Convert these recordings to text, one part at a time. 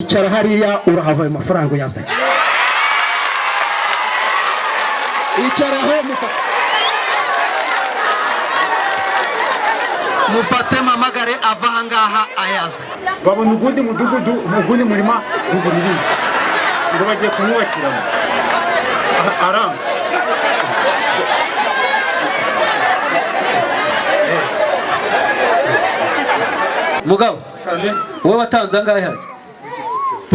icara hariya urahava ayo mafaranga uyazanye. Icara ho mufate mamagare ava hangaha ayaze. Babona ugundi mudugudu umugundi murima ruguririza ngo bagiye kumwubakira aranga. Mugabo wowe watanze angahe hari?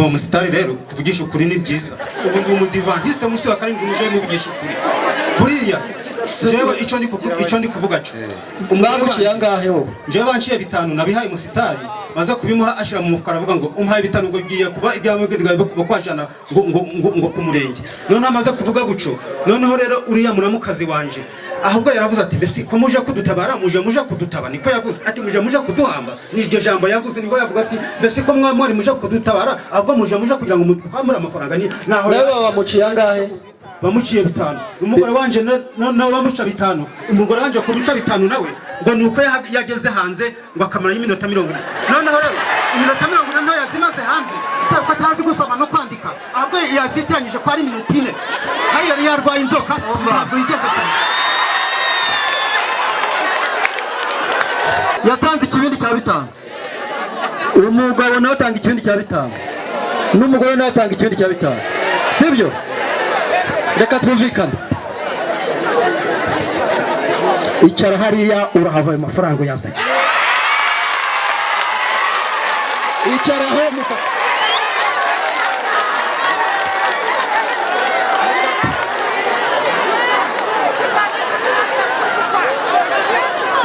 Musitari rero kuvugisha ukuri ni byiza. Ubu ndi umudivantiste musi wa karindwi muje muvugisha ukuri. Buriya jewe ico ndi kuvuga cyo. Umwaguciye angahe wowe? Jewe banciye 5 nabihaye musitari maze kubimuha ashira mu mufuka aravuga ngo umpaye 5 ngo giye kuba ibyamubwirwa bakwajana ngo kumurenge. None amaze kuvuga guco. Noneho rero uriya muramukazi wanje ahubwo yaravuze ati mbese ko muje kudutabara muje kudutaba niko yavuze ati muje kuduhamba niryo jambo yavuze niko yavuga ati mbese ko mwari muje kudutabara ahubwo muje kugira ngo mukwamura amafaranga ni naho bamuciye angahe? Bamuciye 5. Umugore wanje no bamuca 5. Umugore wanje ko bica 5 nawe ngo nuko yageze hanze ngo akamara iminota 40. Noneho rero iminota 40 nto yazimaze hanze ko atazi gusoma no kwandika ahubwo yazitanyije ko ari minota 4 hari yari yarwaye inzoka ntabwo yigeze yatanze ikibindi cya 5. Umugabo nawe atanga ikibindi cya 5 n'umugore nawe atanga ikibindi cya 5. Sibyo? Reka twumvikane. Icara hariya urahava ayo mafaranga uyazanye. Icara ho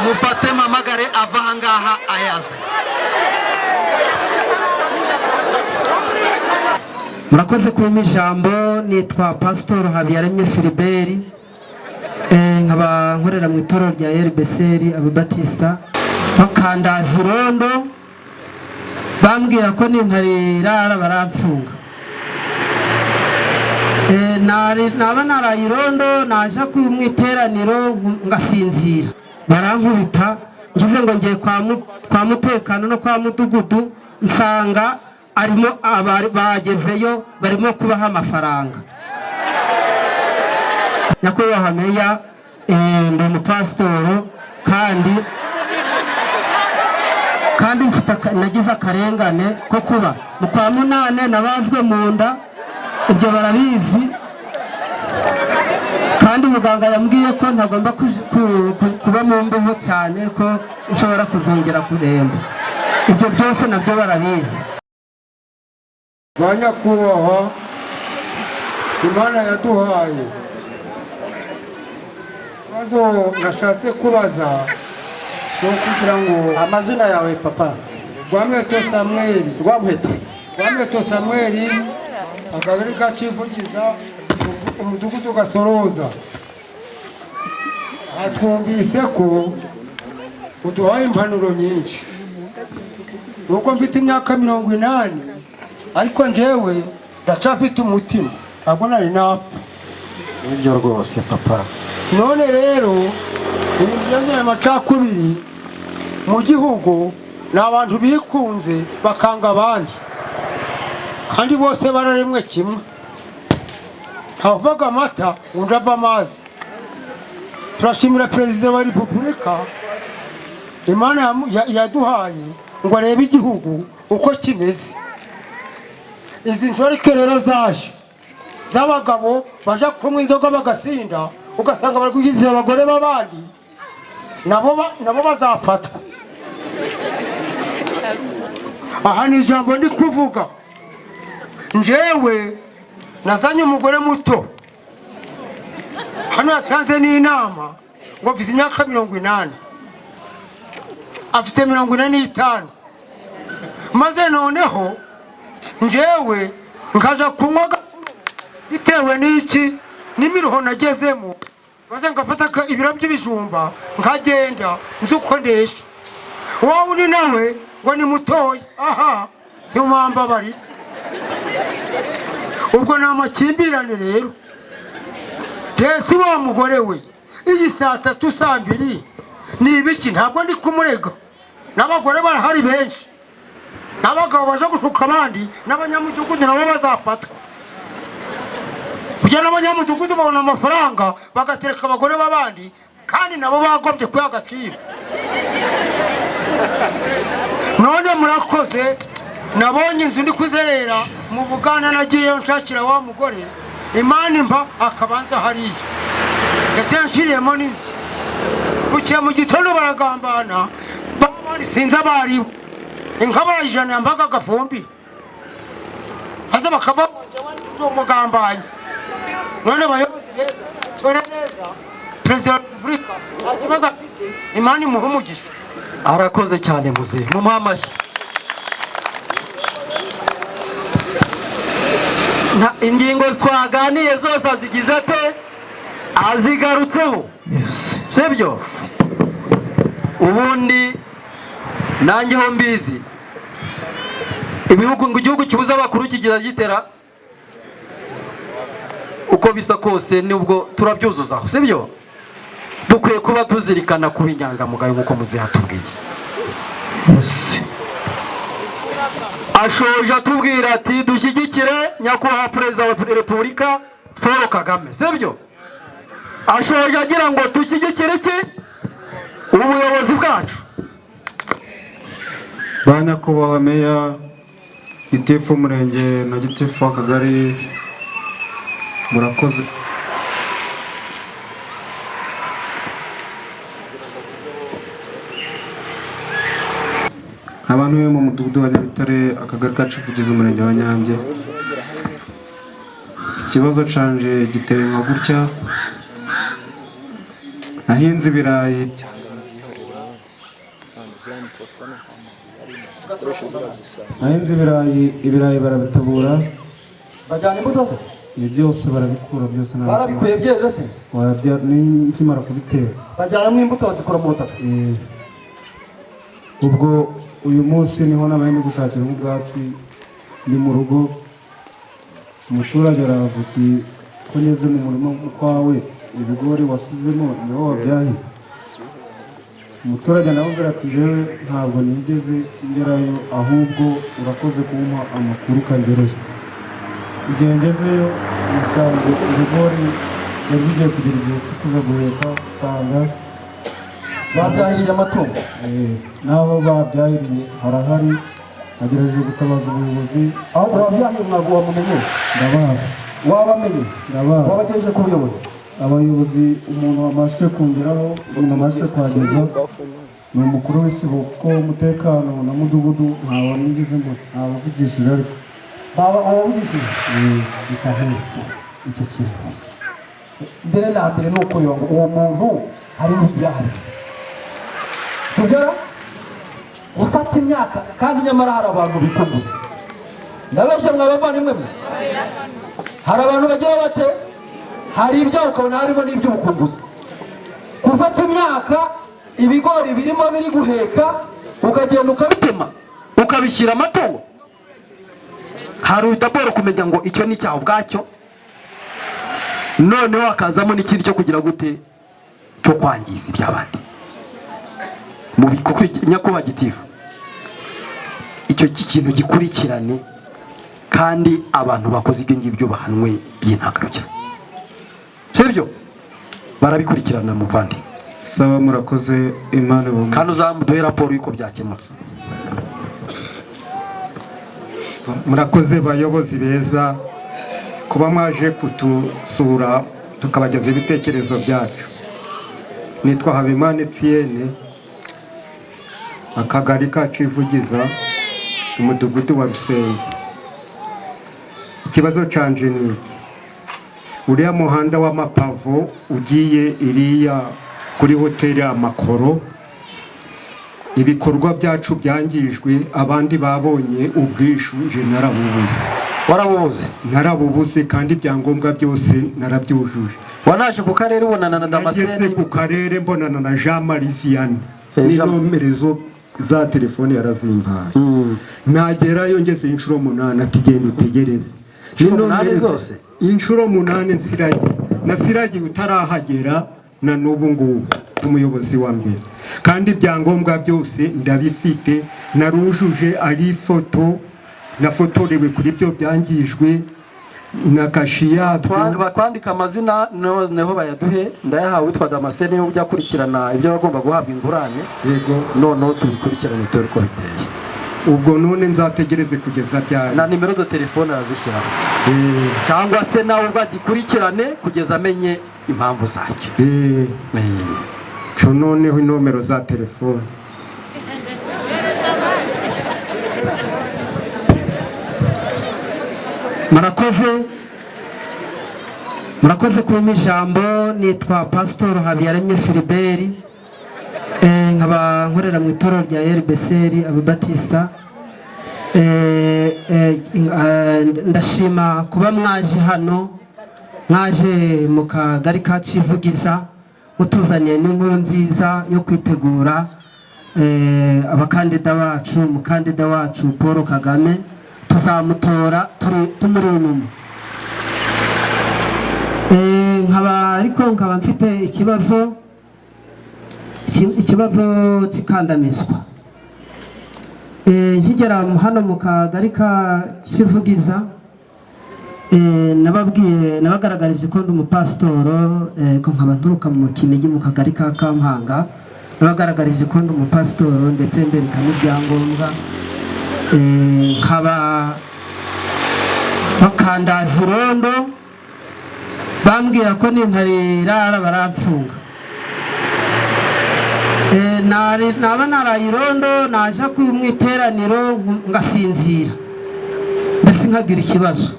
mufate mamagare ava hangaha ayaze. Murakoze kumpa ijambo. Nitwa Pastor Habiyaremye Philibert, nkaba nkorera mu itorero rya RBCR Ababatista bakandaza irondo, bambwira ko nintarirara baramfunga. Naba naraye irondo naje mu iteraniro ngasinzira barankubita, ngize ngo ngiye kwa mutekano no kwa mudugudu nsanga arimo bagezeyo barimo kubaha amafaranga. Nyakubahwa Meya, ndi umupasitoro kandi nagize akarengane ko kuba mu kwa munane nabazwe mu nda, ibyo barabizi, kandi muganga yambwiye ko ntagomba kuba mu mbeho cyane ko nshobora kuzongera kuremba. Ibyo byose nabyo barabizi. Banyakubahwa, Imana yaduhaye ikibazo nashatse kubaza no kugira ngo amazina yawe papa? Rwamuheto Samuel, akagari ka Kivugiza, umudugudu Gasoroza. Twumvise ko uduhaye impanuro nyinshi, nuko mfite imyaka 80 ariko njyewe ndacafite umutima ntabwo nari napfa. Nibyo rwose papa. None rero ibijyanye n'amacakubiri mu gihugu n'abantu bikunze bakanga abandi, kandi bose bararemwe kimwe. Havaga amata undi ava amazi. Turashimira Perezida wa Repubulika, Imana yaduhaye ngo arebe igihugu uko kimeze. Izi njorike rero zaje z'abagabo baja kunywa inzoga bagasinda, ugasanga bari kugizira abagore b'abandi, nabo bazafatwa. Aha ni ijambo ndi kuvuga. Njyewe nazanye umugore muto hano, yatanze n'inama ngo mfite imyaka 80, afite 45, maze noneho njyewe nkaja kunywa bitewe n'iki n'imiruho nagezemo, maze ngafata ibiro by'ibijumba nkagenda nzi uko ndesha. Wowe uri nawe ngo ni mutoya, aha ntiwambabari. Ubwo ni amakimbirane rero. Desi wa mugore we iyi saa 3 saa 2 ni ibiki? Ntabwo ndi kumurega, n'abagore barahari benshi. n'abagabo baje gushuka abandi n'abanyamudugudu nabo bazafatwa kugira n'abanyamudugudu babona amafaranga bagatereka abagore b'abandi kandi nabo bagombye kuya agaciro. None murakoze, nabonye inzu ndi kuzerera mu Buganda, nagiyeyo nshakira wa mugore Imana impa akabanza hariya ndetse nshiriyemo n'inzu. Bukiye mu gitondo baragambana babandi sinzi abaribo inka barayijana yambaga agafumbi aza bakababonye umugambanyi. None bayobozi beza tore neza Perezida wa Repubulika nta kibazo afite, Imana imuhe umugisha. Arakoze cyane muzehe, mumuhe amashyi. Ingingo twaganiye zose azigize ate azigarutseho, sibyo? Ubundi nanjye ho mbizi ibihugu ngo igihugu kibuza abakuru kigira gitera uko bisa kose, nubwo turabyuzuzaho, sibyo? Dukwiye kuba tuzirikana kuba inyangamugayo nk'uko muzehe atubwiye. Ashoje atubwira ati dushyigikire nyakubahwa Perezida wa Repubulika Paul Kagame, sibyo? Ashoje agira ngo dushyigikire iki? Ubuyobozi bwacu. Ba nyakubahwa meya, gitifu umurenge na gitifu w'akagari, murakoze. Abantu be mu mudugudu wa Nyabitare, akagari ka Civugiza, umurenge wa Nyange, ikibazo canje giteye nka gutya. Nahinze ibirayi, ibirayi barabitabura, Bajyana imbuto se? ibi byose barabikura, byose nta Barabikuye byeze se? nkimara kubitera. Bajyanamo imbuto bazikura mu butaka. Ubwo uyu munsi niho nabaye ndi gushakira ubwatsi, ni mu rugo. Umuturage araza ati ko ngeze mu murima kwawe ibigori wasizemo niho wabyahiye. Umuturage nawe agira ati jewe ntabwo nigeze ngerayo, ahubwo urakoze kumpa amakuru kangereye. Igihe ngezeyo nasanze ibigori yari bigiye kugira igihe cyo kuja guheka, nsanga Babyahirije amatungo. n'abo babyahiriye harahari. Nagerageje gutabaza ubuyobozi. Aho babyahirije ntabwo wamumenye? Ndabazi. Wabamenye? Ndabazi. Wabagejeje ku buyobozi? Abayobozi, umuntu wamashije kungeraho, umuntu wamashije kuhageza ni umukuru w'isibo, kuko umutekano na mudugudu ntawe nigeze mbona, ntabavugishije ariko Abavugishije? bikahera Icyo kintu mbere na mbere ni uko uwo muntu hari n'ibirahari, sibyo? Ufata imyaka kandi nyamara hari abantu bikuguza. Ndabeshya mwabavandimwe mwe? Hari abantu bagira bate, hari ibyo ukabona harimo n'iby'ubukunguzi. Gufata imyaka ibigori birimo biri guheka ukagenda ukabitema ukabishyira amatungo, hari utabora kumenya ngo icyo ni cyaho ubwacyo, noneho hakazamo n'ikindi cyo kugira gute cyo kwangiza iby'abandi. Nyakubahwa gitifu, icyo kintu gikurikirane kandi abantu bakoze ibyo ngibyo bahanwe by'intangarugero, sibyo? Barabikurikirana muvandi. Sawa, murakoze, Imana ibumve. Kandi uzamuduhe raporo y'uko byakemutse. Murakoze bayobozi beza kuba mwaje kutusura tukabageza ibitekerezo byacu. Nitwa Habimana Etienne, akagari ka Civugiza, umudugudu wa Rusenge. Ikibazo canje ni iki: uriya muhanda w'amapavo ugiye iriya kuri hoteli Amakoro, ibikorwa byacu byangijwe, abandi babonye ubwishu, je narabubuze. Warabubuze? Narabubuze kandi ibyangombwa byose narabyujuje. Wanaje ku karere ubonana na Damascene? Nageze ku karere mbonana na Jean Marie Vianney, n'inomerezo za telefone yarazimpaye. Nagerayo ngeze inshuro 8, ati genda utegereze. Zose inshuro 8 nsiragiye, nasiragiye utarahagera na n'ubu ngubu umuyobozi wa mbere. kandi ibyangombwa byose ndabifite narujuje ari ifoto nafotorewe kuri byo byangijwe na kashi yabyo. bakwandika amazina noneho bayaduhe, ndayahawe witwa Damascene niwe ujya kurikirana ibyo bagomba guhabwa ingurane. Yego, noneho tubikurikirane turi ko biteye. ubwo none nzategereze kugeza ryari? Na nimero de telefone arazishyiraho, cyangwa se nawe ubwo agikurikirane kugeza amenye impamvu zacyo. cyo noneho inomero za telefone. murakoze kumpa ijambo. Nitwa Pastor Habiyaremye Philibert, nkaba nkorera mu itorero rya RBCR Ababatista. Ndashima kuba mwaje hano, mwaje mu kagari ka Kivugiza mutuzaniye n'inkuru nziza yo kwitegura abakandida bacu. Umukandida wacu Paul Kagame tuzamutora tumuri inyuma. Nkaba mfite ikibazo cy'ikandamizwa. Nkigera hano mu kagari ka Kivugiza, nabagaragarije ko ndi umupasitoro, ko nkaba nturuka mu Kinigi mu kagari ka Kampanga. Nabagaragarije ko ndi umupasitoro ndetse mbereka n'ibyangombwa. Nkaba bakandaza irondo, bambwira ko nintarirara baramfunga. Naba naraye irondo naje mu iteraniro ngasinzira, mbese nkagira ikibazo.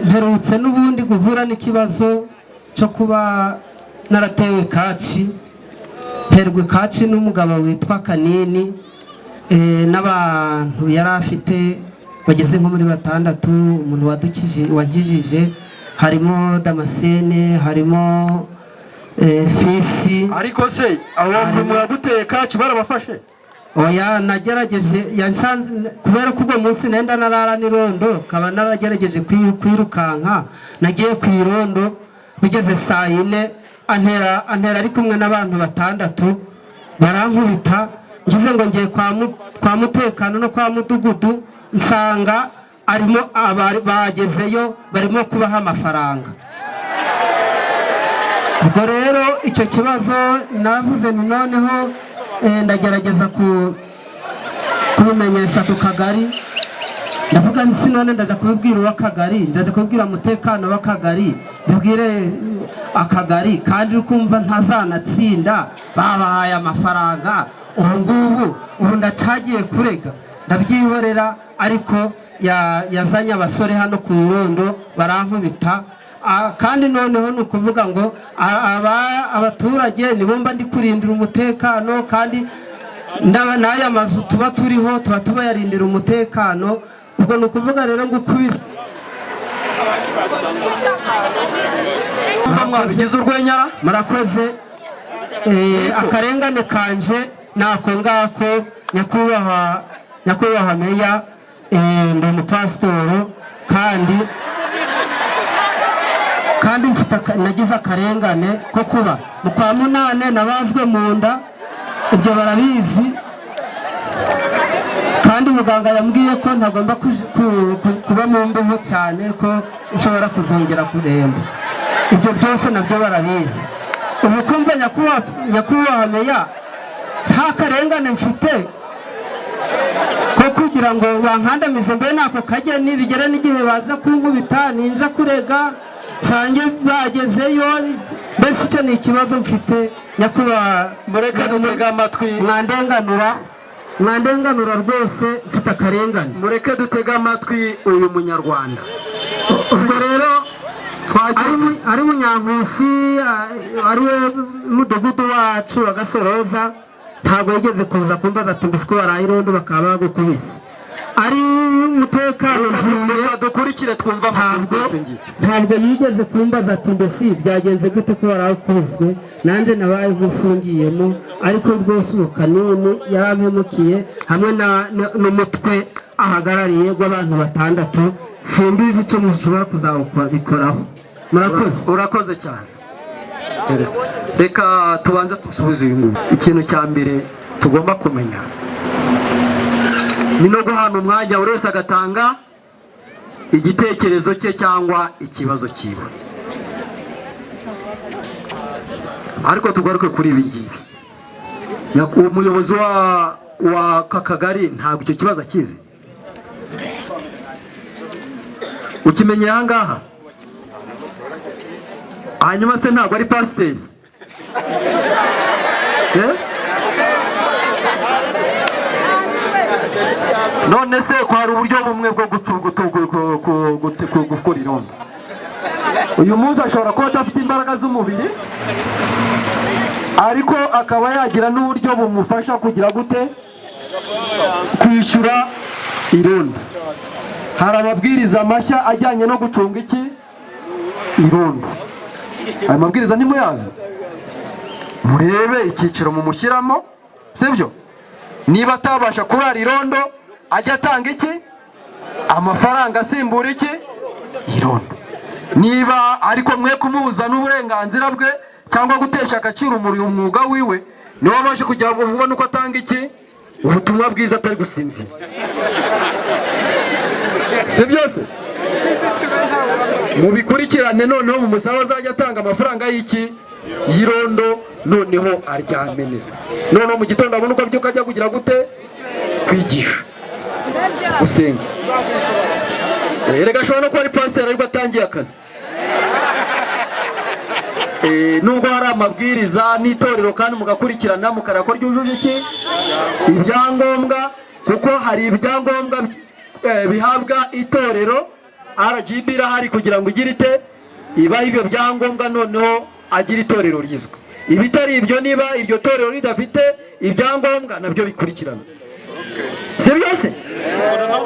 Mperutse n'ubundi guhura n'ikibazo cyo kuba naratewe kaci, terwe kaci n'umugabo witwa Kanini, n'abantu yari afite bageze nko muri 6. Umuntu wankijije harimo Damascene, harimo Fisi. Ariko se abo bantu mwaguteye kaci barabafashe? Oya, nagerageje yansanze kubera ko ubwo munsi nenda narara nirondo, kaba naragerageje kwirukanka. Nagiye ku irondo bigeze saa 4, antera ari kumwe n'abantu 6 barankubita. Ngize ngo ngiye kwa mutekano no kwa mudugudu, nsanga arimo bagezeyo barimo kubaha amafaranga. Ubwo rero icyo kibazo navuze noneho ndagerageza kubimenyesha ku kagari. Ndavuga nti none ndaje kubibwira uw'akagari, ndaje kubibwira umutekano w'akagari, bibwire akagari, kandi ukumva ntazanatsinda babahaye amafaranga. Ubu ndacagiye kurega, ndabyihorera. Ariko yazanye abasore hano ku irondo barankubita. Kandi noneho ni ukuvuga ngo abaturage nibomba ndi kurindira umutekano, kandi n'aya mazu tuba turiho tuba tubayarindira umutekano. Ubwo ni ukuvuga rero ngo ukubise mwabigize urwenyara. murakoze. Akarengane kanje nako ngako, nyakubahwa meya, ndi umupasitoro kandi nagize akarengane ko kuba mu kwa 8 nabazwe mu nda. Ibyo barabizi, kandi muganga yambwiye ko ntagomba kuba mu mbeho cyane, ko nshobora kuzongera kuremba. Ibyo byose nabyo barabizi. Ubu kumva nyakubahwa meya nta karengane mfite ko kugira ngo bankandamize, mbe nako kageni bigera n'igihe baza kunkubita ninja kurega sange bagezeyo. Mbese icyo ni ikibazo mfite. Nyakubahwa, mureke dutega amatwi, mwandenganura rwose, mfite akarengane. mureke dutega amatwi uyu munyarwanda. Ubwo rero ari Munyankusi, ari we mudugudu wacu wa Gasoroza, ntabwo yigeze kuza kumbaza ati mbese ko waraye irondo bakaba bagukubise. Ari umutekano dukurikire twumva ntabwo yigeze kumbaza ati mbese byagenze gute ko warakubiswe. Nanjye nabaye nk'ufungiyemo, ariko rwose ubu Kanini yarampemukiye hamwe n'umutwe ahagarariye w'abantu 6. Simbizi icyo mushobora kuzabikoraho. Murakoze. Urakoze cyane. reka tubanze dusubize uyu nguyu. Ikintu cya mbere tugomba kumenya ni no guhana umwanya buri wese agatanga igitekerezo cye cyangwa ikibazo cyiwe, ariko tugaruke kuri ibi ngibi. Umuyobozi wa kakagari ntabwo icyo kibazo akizi, ukimenyeye aha ngaha. Hanyuma se ntabwo ari pasiteri? None se ko hari uburyo bumwe bwo gukora irondo? Uyu munsi ashobora kuba adafite imbaraga z'umubiri, ariko akaba yagira n'uburyo bumufasha kugira gute kwishyura irondo. Hari amabwiriza mashya ajyanye no gucunga iki irondo. Aya mabwiriza ntimuyazi? Murebe icyiciro mumushyiramo, sibyo? Niba atabasha kurara irondo ajya atanga iki amafaranga asimbura iki irondo. Niba ariko mwe kumubuza n'uburenganzira bwe cyangwa gutesha agaciro umwuga wiwe, niwe abasha kujya ubona uko atanga iki ubutumwa bwiza atari gusinzira, si byose? Mubikurikirane noneho mumusabe azajya atanga amafaranga y'iki y'irondo, noneho aryame neza, noneho mu gitondo abona uko abyuka ajya kugira gute kwigisha gusenga. Erega ashobora no kuba ari pasiteri ariko atangiye akazi. Nubwo hari amabwiriza n'itorero kandi mugakurikirana mukareba ko ryujuje iki ibyangombwa, kuko hari ibyangombwa bihabwa itorero. RGB irahari kugira ngo igire ite iba ibyo byangombwa, noneho agira itorero rizwi. Ibitari ibyo, niba iryo torero ridafite ibyangombwa, nabyo bikurikirana, si byose?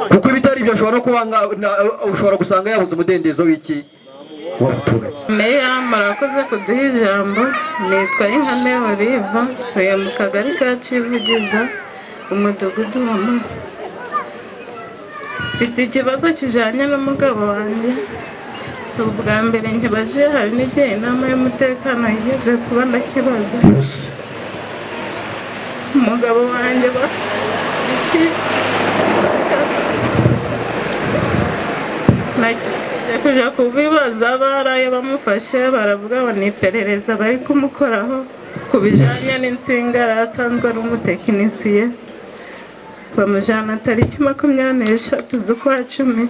Kuko ibitari ibyo ushobora gusanga yabuze umudendezo w'iki w'abaturage. Meya, murakoze kuduha ijambo. Nitwa Inkane Oliva, ntuye mu kagari ka Civugiza, umudugudu wa Mara. Mfite ikibazo kijyanye n'umugabo wanjye. Si ubwa mbere nkibaje, hari n'igihe inama y'umutekano yigeze kuba ndakibaza. Umugabo wanjye nagiye kujya kubibaza, baraye bamufashe baravuga ngo ni iperereza bari kumukoraho ku bijyanye n'insinga. Yari asanzwe ari umutekinisiye. Bamujyana tariki 23 z'ukwa 10.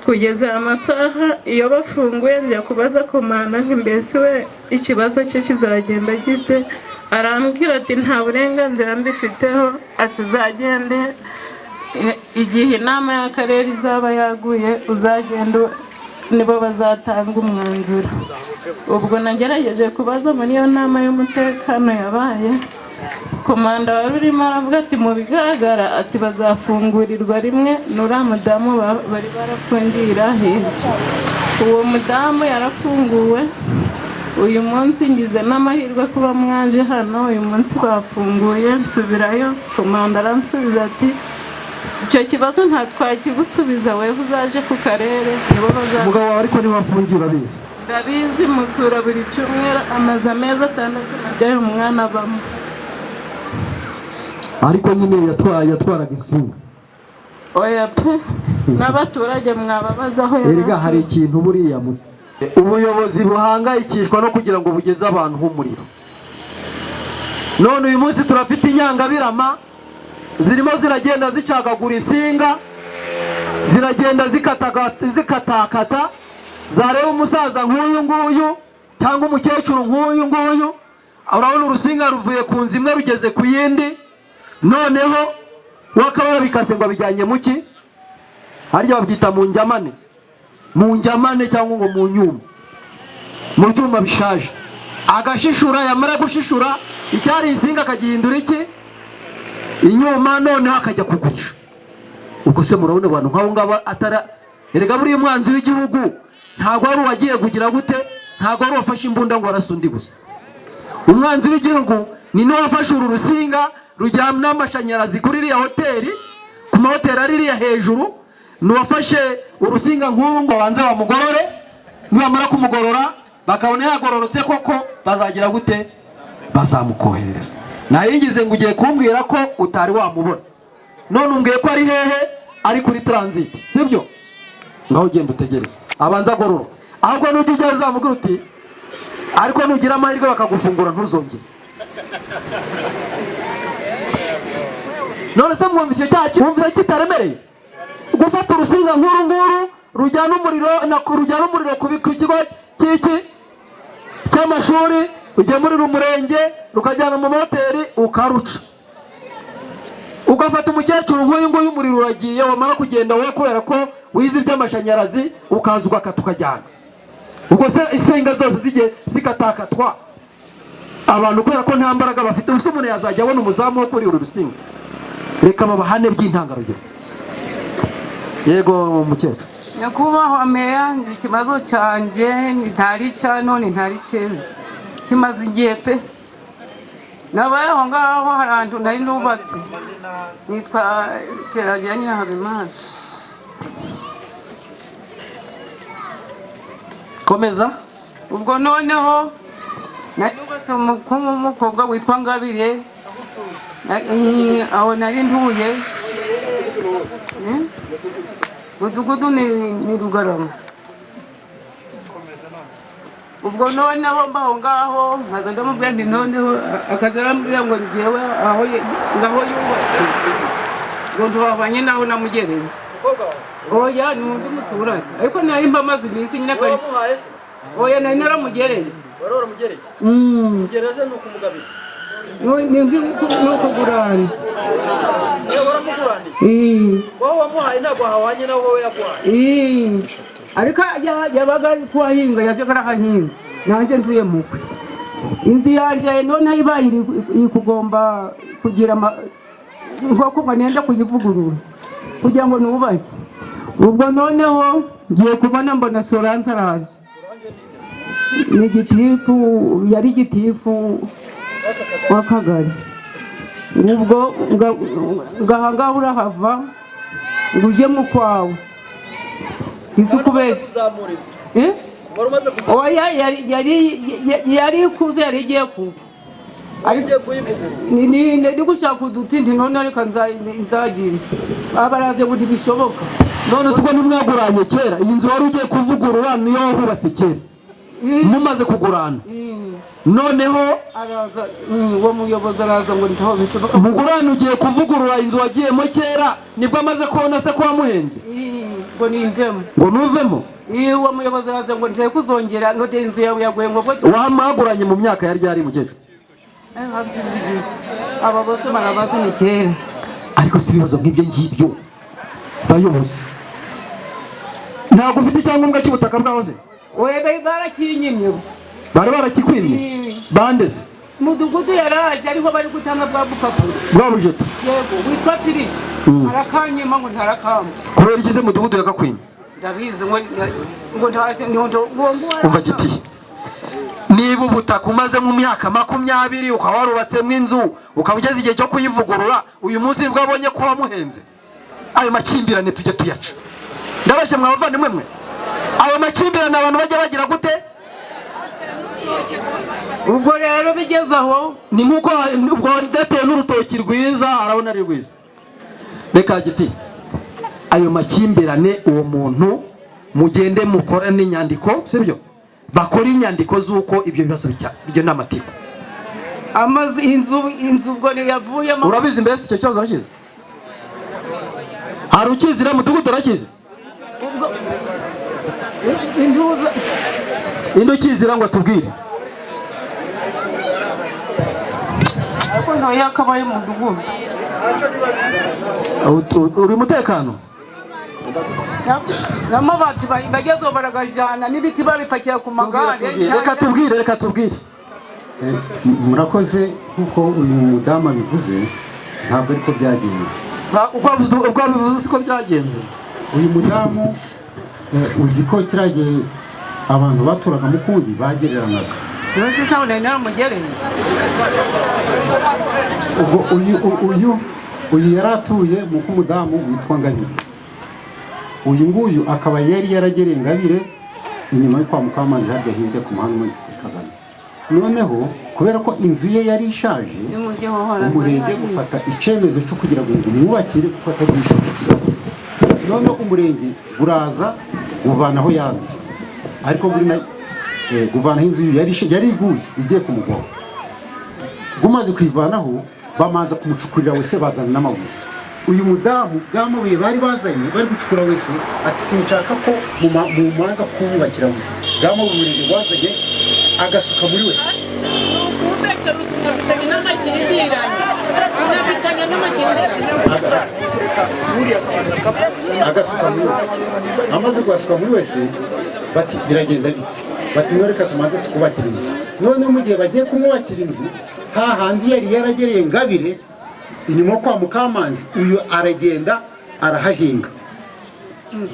Kugeza amasaha iyo bafunguye njya kubaza komanda nti mbese we ikibazo cye kizagenda gite. Arambwira ati nta burenganzira mbifiteho, atuzagende igihe inama y'akarere izaba yaguye uzagenda nibo bazatanga umwanzuro. Ubwo nagerageje kubaza muri iyo nama y'umutekano yabaye, komanda wari urimo aravuga ati mu bigaragara ati bazafungurirwa rimwe n'uriya mudamu bari barafungira hirya. Uwo mudamu yarafunguwe. Uyu munsi ngize n'amahirwe kuba mwaje hano. Uyu munsi bafunguye, nsubirayo, komanda aransubiza ati icyo kibazo nta twakigusubiza, wewe uzaje ku karere nibo bazaza. Umugabo wawe ariko niwe afungiye, urabizi? Ndabizi, musura buri cyumweru, amaze amezi 6 najyayo umwana abamo. Ariko nyine yatwaraga insinga. Oya pe, n'abaturage mwababazaho. Erega hari ikintu buriya ubuyobozi buhangayikishwa no kugira ngo bugeze abantu h'umuriro. None uyu munsi turafite inyangabirama zirimo ziragenda zicagagura insinga, ziragenda zikatakata, zareba umusaza nk'uyu nguyu cyangwa umukecuru nk'uyu nguyu, urabona urusinga ruvuye ku nzu imwe rugeze ku yindi, noneho wakaba bikase ngo bijyanye mu ki, harya babyita mu njyamane cyangwa ngo mu nyuma, mu byuma bishaje. Agashishura, yamara gushishura icyari insinga akagihindura iki inyuma, noneho akajya kugurisha. Ubwo se murabona abantu nk'abo ngabo erega buriya umwanzi w'igihugu ntabwo ari uwagiye kugira gute, ntabwo ari uwafashe imbunda ngo arasundi gusa. Umwanzi w'igihugu ni niwe wafashe uru rusinga rujyana n'amashanyarazi kuri iriya hoteli, ku mahoteli ari iriya hejuru, nuwafashe urusinga nk'uru ngo banze bamugorore. Nibamara kumugorora bakabona yagororotse koko, bazagira gute bazamukoherereza. Nayingize ngo ugiye kumbwira ko utari wamubona, none umbwiye ko ari hehe? Ari kuri transit, sibyo? Ngaho ugenda utegereza abanza agororoka, ahubwo n'ujya ujya uzamubwira uti ariko nugira amahirwe bakagufungura ntuzongere. None se mwumvise cyacu, mwumvise kitaremereye gufata urusinga nkuru nguru rujyana umuriro ku kigo cy'iki cy'amashuri, ugemurira umurenge, rukajyana mu moteri ukaruca, ugafata umukecuru nk'uyu nguyu umuriro uragiye, wamara kugenda wowe kubera ko wize iby'amashanyarazi ukaza ugakata ukajyana. Ubwo se insinga zose zigiye zikatakatwa abantu kubera ko nta mbaraga bafite, ubusa umuntu yazajya abona umuzamu wo kuri uru rusinga. Reka babahane by'intangarugero. Yego mukecuru. Nyakubahwa meya, ikibazo cyanjye ntari cya none ntari cyeza, kimaze igihe pe. Nabaye aho ngaho hari ahantu nari nubatse, nitwa Terajya Habimana. Komeza. Ubwo noneho narubatse umukobwa witwa Ngabire, aho nari ntuye, mudugudu ni Rugarama. Ubwo noneho mbaho ngaho nkaza ndamubwira ndi noneho akaza arambwira ngo ngewe aho ngaho yubatse ngo ntubavanye naho namugereye. Oya ni undi muturage, ariko nari mbamaze iminsi nyine ko oya nari naramugereye. Waramugereye? Gereza nuko umugabira. Ni ukugurana. Waramuguraniye? Wowe wamuhaye ntabwo hawanye nawe wowe yaguhaye? Ariko yabaga ari kuhahinga, yaje karahahinga, nanjye ntuye mukwe. Inzu yanjye none ibaye iri kugomba kugira nk'uko nenda kuyivugurura kugira ngo nubake. Ubwo noneho ngiye kubona mbona Solange araje, ni gitifu, yari gitifu w'akagari. Ubwo ngahangaha urahava ngo uje mu kwawe isukube. Oya yari ikuze, yari igiye kuba ni gushaka uduti nti none ariko nzagira abaraze ngo ntibishoboka. None siko ntimwaguranye kera? Iyi nzu wari ugiye kuvugurura niyo wahubatse kera mumaze kugurana? Noneho araza uwo muyobozi araza ngo ntaho bishoboka mugurane. Ugiye kuvugurura inzu wagiyemo kera nibwo amaze kubona se ko wamuhenze ngo nivemo, ngo nuvemo? uwo muyobozi araza ngo ntaye kuzongera ngo inzu yawe yaguye ngo wamaguranye mu myaka yari ryari mukecuru? aba bose barabazi ni kera. Ariko si ibibazo nk'ibyo ngibyo bayobozi, ntabwo ufite icyangombwa cy'ubutaka bwawe se? Oya barakinyimye. Bari barakikwimye? Bande se? Mudugudu yaraje ariho bari gutanga bwa bupapuro bwa bujeti. Yego witwa Tiri arakanyima ngo ntarakamba. Kubera ikize mudugudu yakakwimye? Ndabizi ngo ntaje ndondo umva giti, niba ubutaka umaze mu myaka 20 ukaba warubatsemo inzu ukaba ugeze igihe cyo kuyivugurura, uyu munsi nibwo abonye ko wamuhenze. Ayo makimbirane tujye tuyaca. Ndabashe mwabavandimwe mwe, ayo makimbirane abantu bajya bagira gute? Ubwo rero bigezaho ni nkuko ubwo dateye n'urutoki rwiza arabona ari rwiza. Reka giti, ayo makimbirane uwo muntu mugende mukora n'inyandiko, sibyo? Bakora inyandiko z'uko ibyo bibazo bijya n'amatiko. Amazi inzu ubwo ni yavuyemo. Urabizi mbese icyo kibazo arakize? Hari ukizira mudugudu arakize? Indo kizira ngo tubwire. Ariko nto yakabaye mudugudu. Uri mutekano? Namabati bagezo baragajana n'ibiti babipakiye ku magare. Reka tubwire. Murakoze kuko uyu mudama bivuze ntabwo ariko byagenze. Uko bivuze siko byagenze. Uyu mudamu uzi ko kiragiye abantu baturaga mu kundi bagereranaga. Nose cyane naramugereye. Ubwo uyu yaratuye mu kumudamu witwa Ngabire. Uyu nguyu akaba yari yaragereye Ngabire inyuma yo kwa Mukamazi harya hirya ku muhanda muri Kagame. noneho kubera ko inzu ye yari ishaje umurenge ufata icyemezo cyo kugira ngo umwubakire kuko atagishoboye. noneho umurenge uraza uvanaho ya nzu, ariko guvanaho inzu yari iguye igiye kumugwaho. Gumaze kwivanaho bamaza kumucukurira wese bazana n'amabuye. Uyu mudamu bw'amabuye bari bazanye bari gucukura wese ati sinshaka ko mu manza kububakira wese, bw'amabuye umurenge wazanye agasuka muri wese. Agasuka muri wese, amaze kugasuka muri wese bati biragenda bite, bati reka tumaze tukubakira inzu. None mu gihe bagiye kumwubakira inzu, hahandi yari yaragereye Ngabire inyuma kwa Mukamanzi, uyu aragenda arahahinga.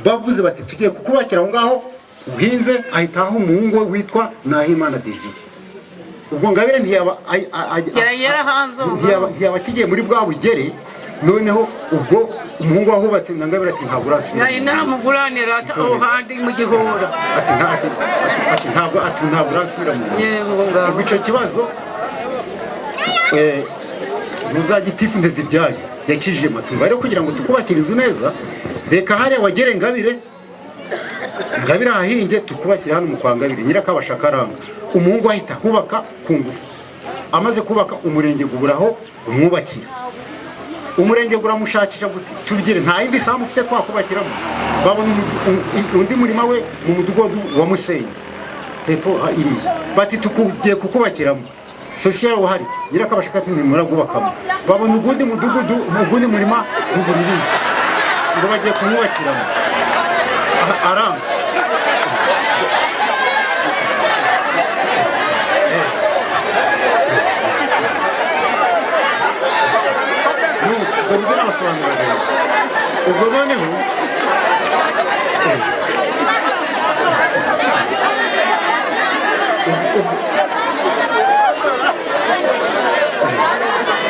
Bavuze bati tugiye kukubakira aho ngaho uhinze, ahitaho umuhungu we witwa Nahimana Desire. Ubwo Ngabire ntiyaba kigiye muri bwa bugere. Noneho ubwo umuhungu wahubatse na Ngabire ati ntabwo urasubira. Nari namuguranira ahandi mu Gihora. Ati ntabwo urasubira mu Gihora. Ubwo icyo kibazo ntuzagitifu ndeziryaye yakijije amatungo. Ariko kugira ngo tukubakire inzu neza, reka hariya wagere Ngabire ahahinge tukubakire hano mu kwa Ngabire Nyirakabashakaranga. Umuhungu ahita hubaka ku ngufu. Amaze kubaka umurenge guburaho umwubakira. Umurenge guramushakisha guti tubigire nta yindi sambu ufite twakubakiramo. Babona undi murima we mu mudugudu wa Musenyi hepfo iriya, bati tukugiye kukubakiramo social uhari Nyirakabashakati ni muragubakamo. Babona ugundi mudugudu ugundi murima ruguririye ngo bagiye kumwubakiramo aranga. Ubwo n'abasobanurira ubwo noneho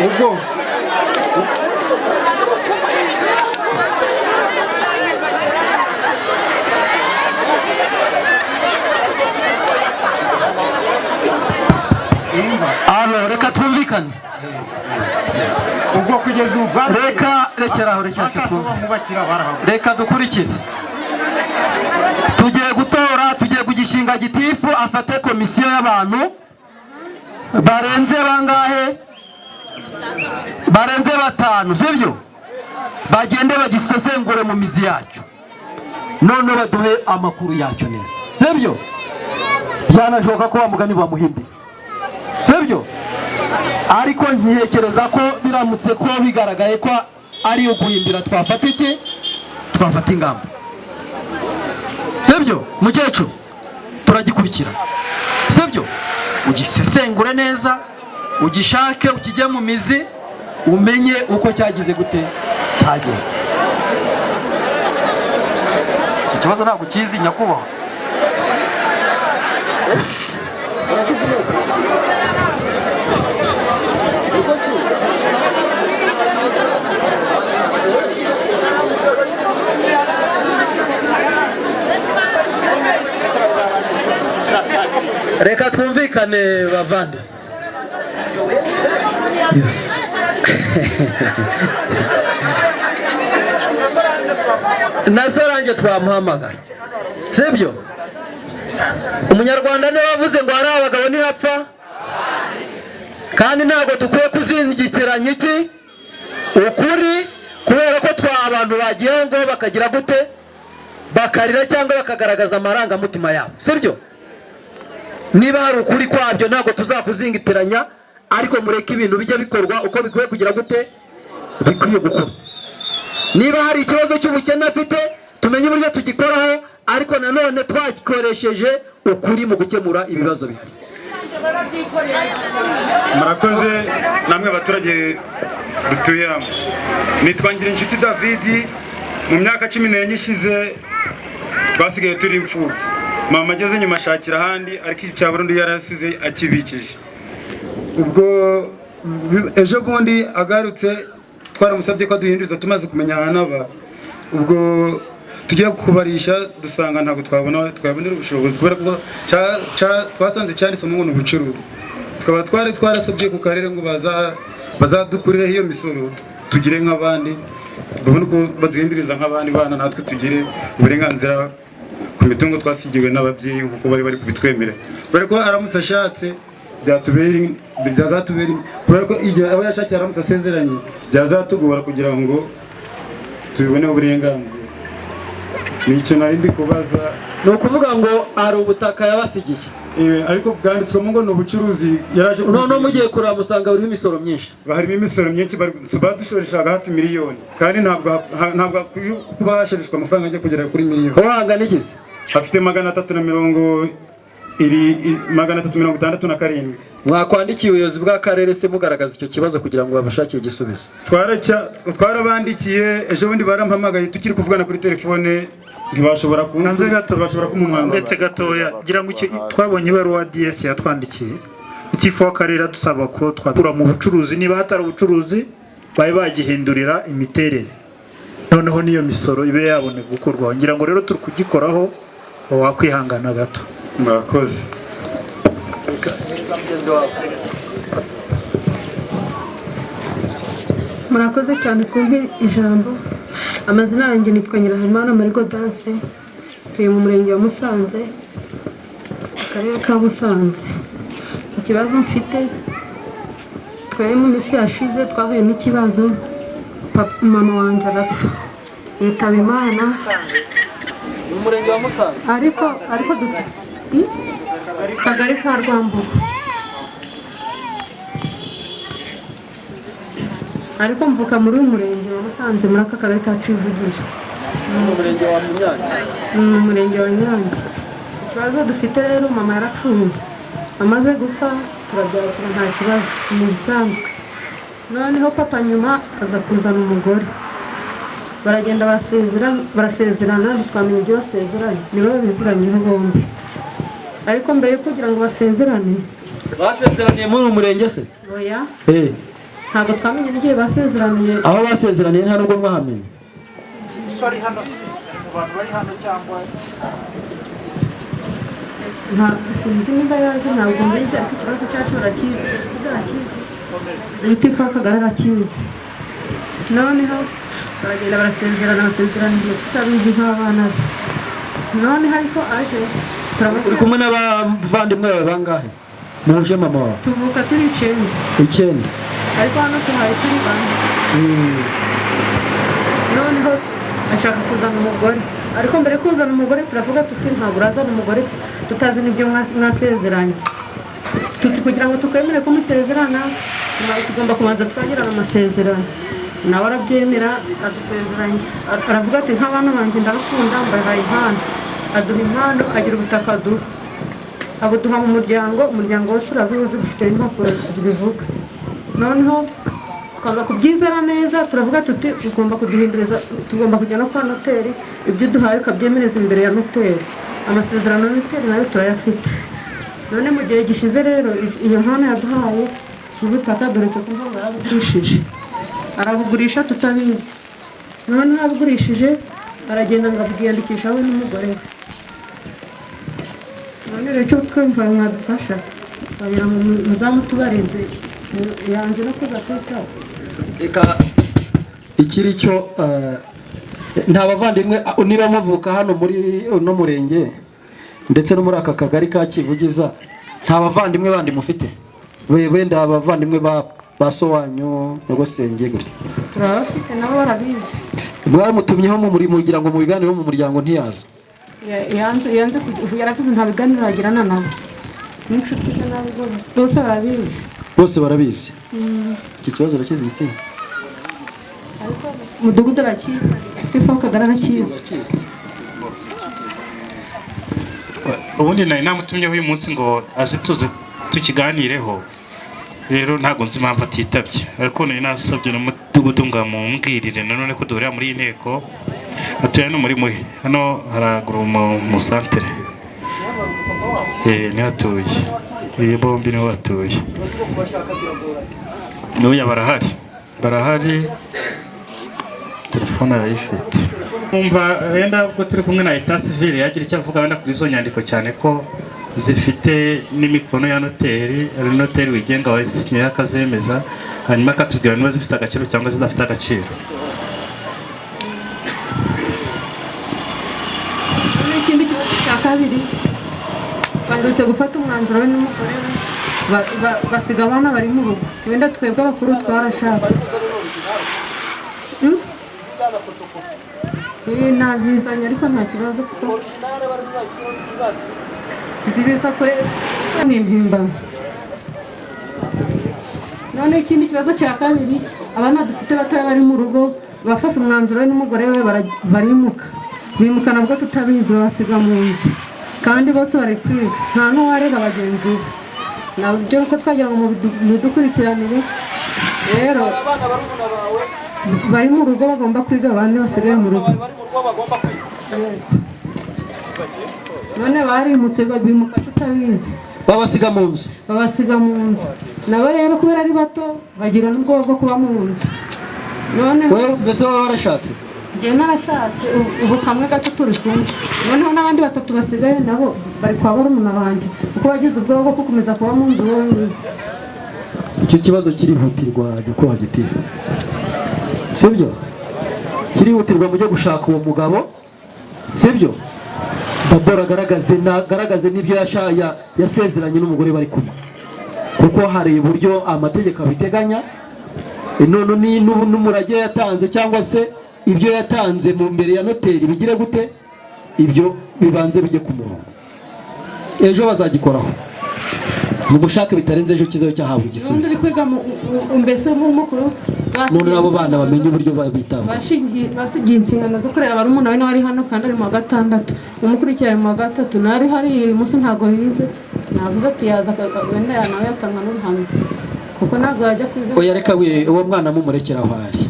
ubwo reka twumvikane. ubwo kugeza ubu reka dukurikire. Tugiye gutora, tugiye kugishinga gitifu afate komisiyo y'abantu barenze bangahe? Barenze 5, sibyo? Bagende bagisesengure mu mizi yacyo, none baduhe amakuru yacyo neza, sibyo? Byanashoboka ko bamugani bamuhimbi, sibyo? Ariko ntekereza ko biramutse ko bigaragaye ko ari uguhimbira twafata iki? Twafata ingamba, sibyo? Mukecuru turagikurikira, sibyo? Ugisesengure neza, ugishake, ukijye mu mizi, umenye uko cyagize gute cyagenze. Iki kibazo ntabwo kizi nyakubahwa. Reka twumvikane bavande. Yes. Nasorange twamuhamagara, sibyo? Umunyarwanda niwe wavuze ngo hari abagabo ntihapfa, kandi ntabwo tukwiye kuzingitiranya iki ukuri, kubera ko abantu bagiye ngo bakagira gute bakarira cyangwa bakagaragaza amarangamutima yabo, sibyo? Niba hari ukuri kwabyo ntabwo tuzakuzingitiranya, ariko mureke ibintu bijya bikorwa uko bikwiye kugira gute bikwiye gukora. Niba hari ikibazo cy'ubukene afite, tumenye uburyo tugikoraho, ariko nanone twagikoresheje ukuri mu gukemura ibibazo bihari. Murakoze namwe abaturage dutuye hano. Nitwa Ngirinshuti David. Mu myaka 14 ishize twasigaye turi imfubyi. Mama ageze nyuma ashakira ahandi, ariko icya Burundi yarasize akibikije. Ubwo ejo bundi agarutse twaramusabye ko duhinduriza tumaze kumenya ahantu aba. Ubwo tugiye kubarisha dusanga ntabwo twabonera ubushobozi kubera ko twasanze cyanditsemo ngo ni ubucuruzi. Tukaba twarasabye ku karere ngo bazadukurireho iyo misoro tugire nk'abandi, babone uko baduhinduriza nk'abandi bana, natwe tugire uburenganzira ku mitungo twasigiwe n'ababyeyi kuko bari kubitwemerera. Kubera ko aramutse ashatse byazatubera, kubera ko igihe aba yashakiye aramutse asezeranye byazatugora kugira ngo tubiboneho uburenganzira. Nicyo nari ndi kubaza. Ni ukuvuga ngo hari ubutaka yabasigiye, ariko bwanditswemo ngo ni ubucuruzi. Yaraje noneho mugiye kureba musanga buriho imisoro myinshi. Harimo imisoro myinshi, badushoreshaga hafi miliyoni, kandi ntabwo kuba hashereshwa amafaranga ajya kugera kuri miliyoni. Wahangana ikizi afite 367. Mwakwandikiye ubuyobozi bw'akarere se mugaragaza icyo kibazo kugira ngo babashakire igisubizo? Twarabandikiye, ejo bundi barampamagaye tukiri kuvugana kuri telefone, ntibashobora kumumwanzura. Ndetse gatoya ngira ngo twabonye ibaruwa DS yatwandikiye itifu w'akarere dusaba ko twakura mu bucuruzi, niba hatari ubucuruzi babe bagihindurira imiterere, noneho niyo misoro ibe yabone gukorwa. Ngira ngo rero turi kugikoraho, wakwihangana gato. Murakoze. Murakoze cyane kumpa ijambo. Amazina yanjye nitwa Nyirahimana Marigo Dance, tuye mu murenge wa Musanze, akarere ka Musanze. Ikibazo mfite, twari mu minsi yashize twahuye n'ikibazo, mama wanjye arapfa yitaba Imana mu murenge wa Musanze, ariko kagari ka Rwambuga, ariko mvuka muri uyu murenge wa Musanze, muri aka kagari ka Civugiza, mu murenge wa Nyange. mu murenge wa Nyange. Ikibazo dufite rero, mama yarapfuye, amaze gupfa turabyakira nta kibazo, ni bisanzwe. Noneho papa nyuma aza kuzana umugore, baragenda barasezerana, ntitwamenye ibyo basezeranye, nibo babiziranyeho bombi. Ariko mbere yo kugira ngo basezerane, basezeraniye muri uyu murenge se? oya, ntabwo twamenye n'igihe basezeraniye. Aho basezeraniye nta nubwo mwahamenye? Sinzi niba yaje, ntabwo mbizi, ariko ikibazo cyacu barakizi, ibiti akagari arakizi. Noneho baragenda basezerana igihe tutabizi nk'abana be. Noneho ariko aje uri kumwe n'abavandimwe bawe bangahe muje mama wawe? tuvuka turi 9, ariko hano tuhari turi 4. Noneho ashaka kuzana umugore, ariko mbere yo kuzana umugore turavuga tuti ntabwo urazana umugore tutazi n'ibyo mwasezeranye, kugira ngo tukwemere ko musezerana tugomba kubanza twagirana amasezerano. Nawe arabyemera, adusezeranye, aravuga ati nk'abana banjye ndabakunda, mbahaye impano. Aduha impano, agira ubutaka aduha, abuduha mu umuryango wose urabizi, dufite impapuro zibivuga. Noneho twaza kubyizera neza, turavuga tuti tugomba kuduhinduriza, tugomba kujya no kwa noteri, ibyo duhaye ukabyemereza imbere ya noteri. Amasezerano ya noteri nayo turayafite. None mu gihe gishize rero, iyo mpano yaduhaye y'ubutaka doretse kumva ngo yarabugurishije, arabugurisha tutabizi. Noneho abugurishije aragenda ngo abwiyandikisha we n'umugore we. None rero icyo twumva mwadufasha, wagira ngo muzamutubarize, yanze no kuza kwitaba. Reka ikiri cyo, nta bavandimwe niba muvuka hano muri uno murenge ndetse no muri aka kagari ka Kivugiza, nta bavandimwe bandi mufite? Wenda abavandimwe ba so wanyu nyogosenge gutya? Turabafite, nabo barabizi. Mwamutumyeho mu kugira ngo mu biganiro mu muryango ntiyaza? Yanze yaravuze nta biganiro agirana nabo, n'inshuti ze nabo bose barabizi. Bose barabizi. Iki kibazo arakizi iki? Mudugudu arakizi, ifu akagara arakizi. Ubundi nari namutumyeho uyu munsi ngo aze tukiganireho, rero ntabwo nzi impamvu atitabye, ariko nari nasabye n'umudugudu ngo amumbwirire nanone ko duhurira muri iyi nteko. Atuye no muri muhe hano haraguru mu santere, niho atuye, bombi niho batuye. N'uya barahari, telefone arayifite. Umva wenda ubwo turi kumwe na Etat Civil yagira icyo avuga wenda kuri izo nyandiko cyane ko zifite n'imikono ya noteri, ari noteri wigenga wasinye akazemeza, hanyuma akatubwira niba zifite agaciro cyangwa zidafite agaciro. Ikindi kibazo cya kabiri, baherutse gufata umwanzuro we n'umugore we basiga abana bari mu rugo, wenda twebwe abakuru twarashatse. Nazizanye ariko nta kibazo kuko nzibika kure ni impimbano. None ikindi kibazo cya kabiri, abana dufite batoya bari mu rugo bafashe umwanzuro we n'umugore we barimuka, bimuka nabwo tutabizi, babasiga mu nzu kandi bose bari kwiga, nta n'uwarega bagenzi be. Nabyo ko twagira ngo mudukurikiranire rero, bari mu rugo bagomba kwiga, abandi basigaye mu rugo. None barimutse bimuka tutabizi, babasiga mu nzu, nabo rero kubera ari bato bagira n'ubwoba bwo kuba mu nzu. None wewe mbese waba warashatse? Njye narashatse, ubu kamwe gato turi kumwe, noneho n'abandi batatu basigaye nabo bari kwa barumuna banjye kuko bagize ubwoba bwo gukomeza kuba mu nzu bonyine. Icyo kibazo kirihutirwa gikuba gitifu, sibyo? Kirihutirwa mujye gushaka uwo mugabo, sibyo? Dabora agaragaze n'ibyo yasezeranye n'umugore bari kumwe, kuko hari uburyo amategeko abiteganya. None n'umurage yatanze cyangwa se ibyo yatanze mu mbere ya noteri bigire gute, ibyo bibanze bijye ku murongo, ejo bazagikoraho. Mugushaka bitarenze ejo kizayo cyahabwa igisubizo. Ndi kwiga mbese mukuru none abo bana bamenye uburyo babitanga, basigiye inshingano zo kurera barumuna we n'abari hano kandi ari mu wa gatandatu, umukurikira mu wa gatatu, nari hari uyu munsi ntago yize, navuze ati yaza wenda nawe yatanga n'uruhamya kuko ntabwo yajya kwiga. Oya reka uwo mwana mumurekera aho ari,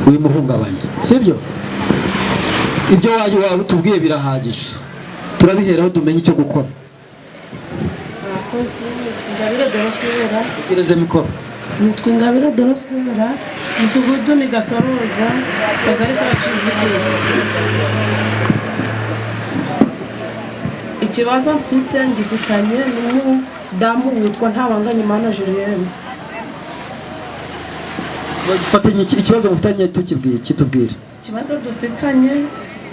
wimuhungabanya, sibyo? Ibyo waje tubwiye birahagije, turabiheraho tumenye icyo gukora. Ingabire Dorosera, Kireze mikoro. nitwa Ingabire Dorosera, mudugudu ni Gasaroza, kagari ka Cibutezi. Ikibazo mfite ngifitanye n'umudamu witwa Ntabanganyimana Julienne. Bagifatanye ikibazo mufitanye kitubwire. Ikibazo dufitanye,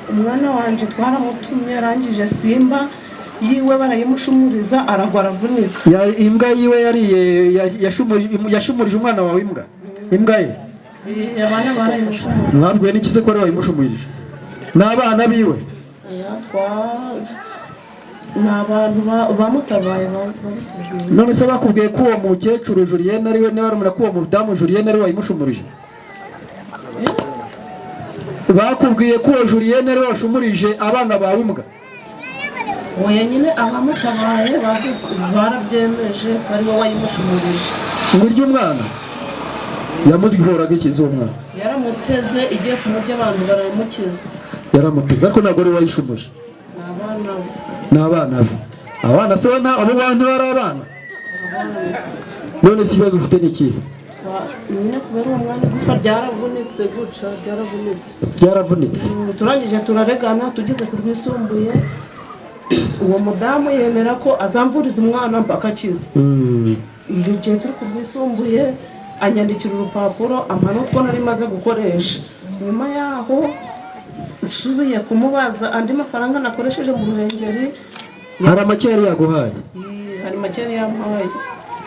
umwana wanje twaramutumye arangije Simba yiwe barayimushumuriza aragwa aravunika. Imbwa yiwe yariye yashumurije umwana wawe imbwa? Imbwa ye? Abana barayimushumurije. Mwabwiwe n'iki se ko ari wayimushumurije? N'abana biwe? N'abantu bamutabaye babitubwiye. None se bakubwiye ko uwo mukecuru Julienne ariwe ne barumuna ko uwo mudamu Julienne ari wayimushumurije? Bakubwiye ko uwo Julienne ari washumurije abana bawe imbwa? Oya nyine abamutabaye barabyemeje bari we wayimushumurije. Ngurya umwana yamuryoraga ikizo umwana? Yaramuteze igiye kumurya abantu baramukiza. Yaramuteze ariko ntabwo ari wayishumuje. N'abana be. Abana se abo bantu bari abana? None si ibibazo ufite n'ikihe? Nyine kubera uwo mwana gufa ryaravunitse guca ryaravunitse. Ryaravunitse. Turangije turaregana tugeze ku rwisumbuye, uwo mudamu yemera ko azamvuriza umwana mpaka akize. Iyo gihe turi ku rwisumbuye anyandikira urupapuro ampa n'utwo nari maze gukoresha. Nyuma yaho nsubiye kumubaza andi mafaranga nakoresheje mu Ruhengeri. Hari make yari yaguhaye? Hari make yari yampaye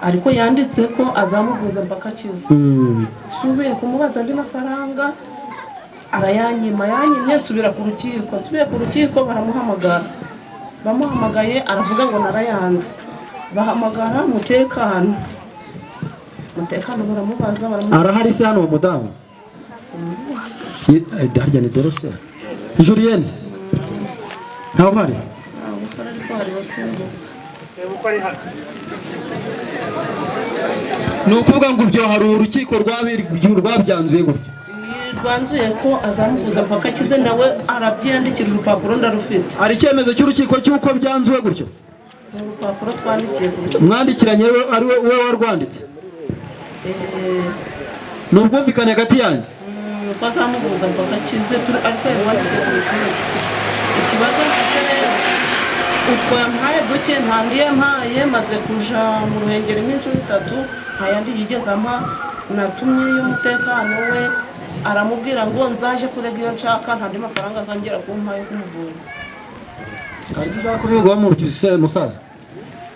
ariko yanditse ko azamuvuza mpaka akize. Nsubiye kumubaza andi mafaranga arayanyima, yanyimye nsubira ku rukiko. Nsubiye ku rukiko baramuhamagara, bamuhamagaye aravuga ngo narayanze. Bahamagara umutekano baramubaza arahari se hano uwo mudamu? Harya ni Dorosera? Julienne ntawe uhari? Ni ukuvuga ngo ibyo hari urukiko rwabyanzuye gutyo? Rwanzuye ko azamuvuza mpaka akize, nawe arabyiyandikira urupapuro ndarufite. Hari icyemezo cy'urukiko cy'uko byanzuwe gutyo? Urupapuro twandikiye ku rukiko. Mwandikiranye ari we warwanditse? Ni ubwumvikane hagati yanyu? nuko azamuvuza mpaka akize ariko yamwandikiye ku rukiko. Ikibazo mfite rero utwo yampaye duke nta ndi yampaye, maze kuja mu Ruhengeri nk'inshuro 3 nta yandi yigeze ampa. Natumye y'umutekano we aramubwira ngo nzaje kurega iyo nshaka nta ndi mafaranga azongera kumpa yo kumuvuza. Hari icyo ushaka kubivugaho mu musaza?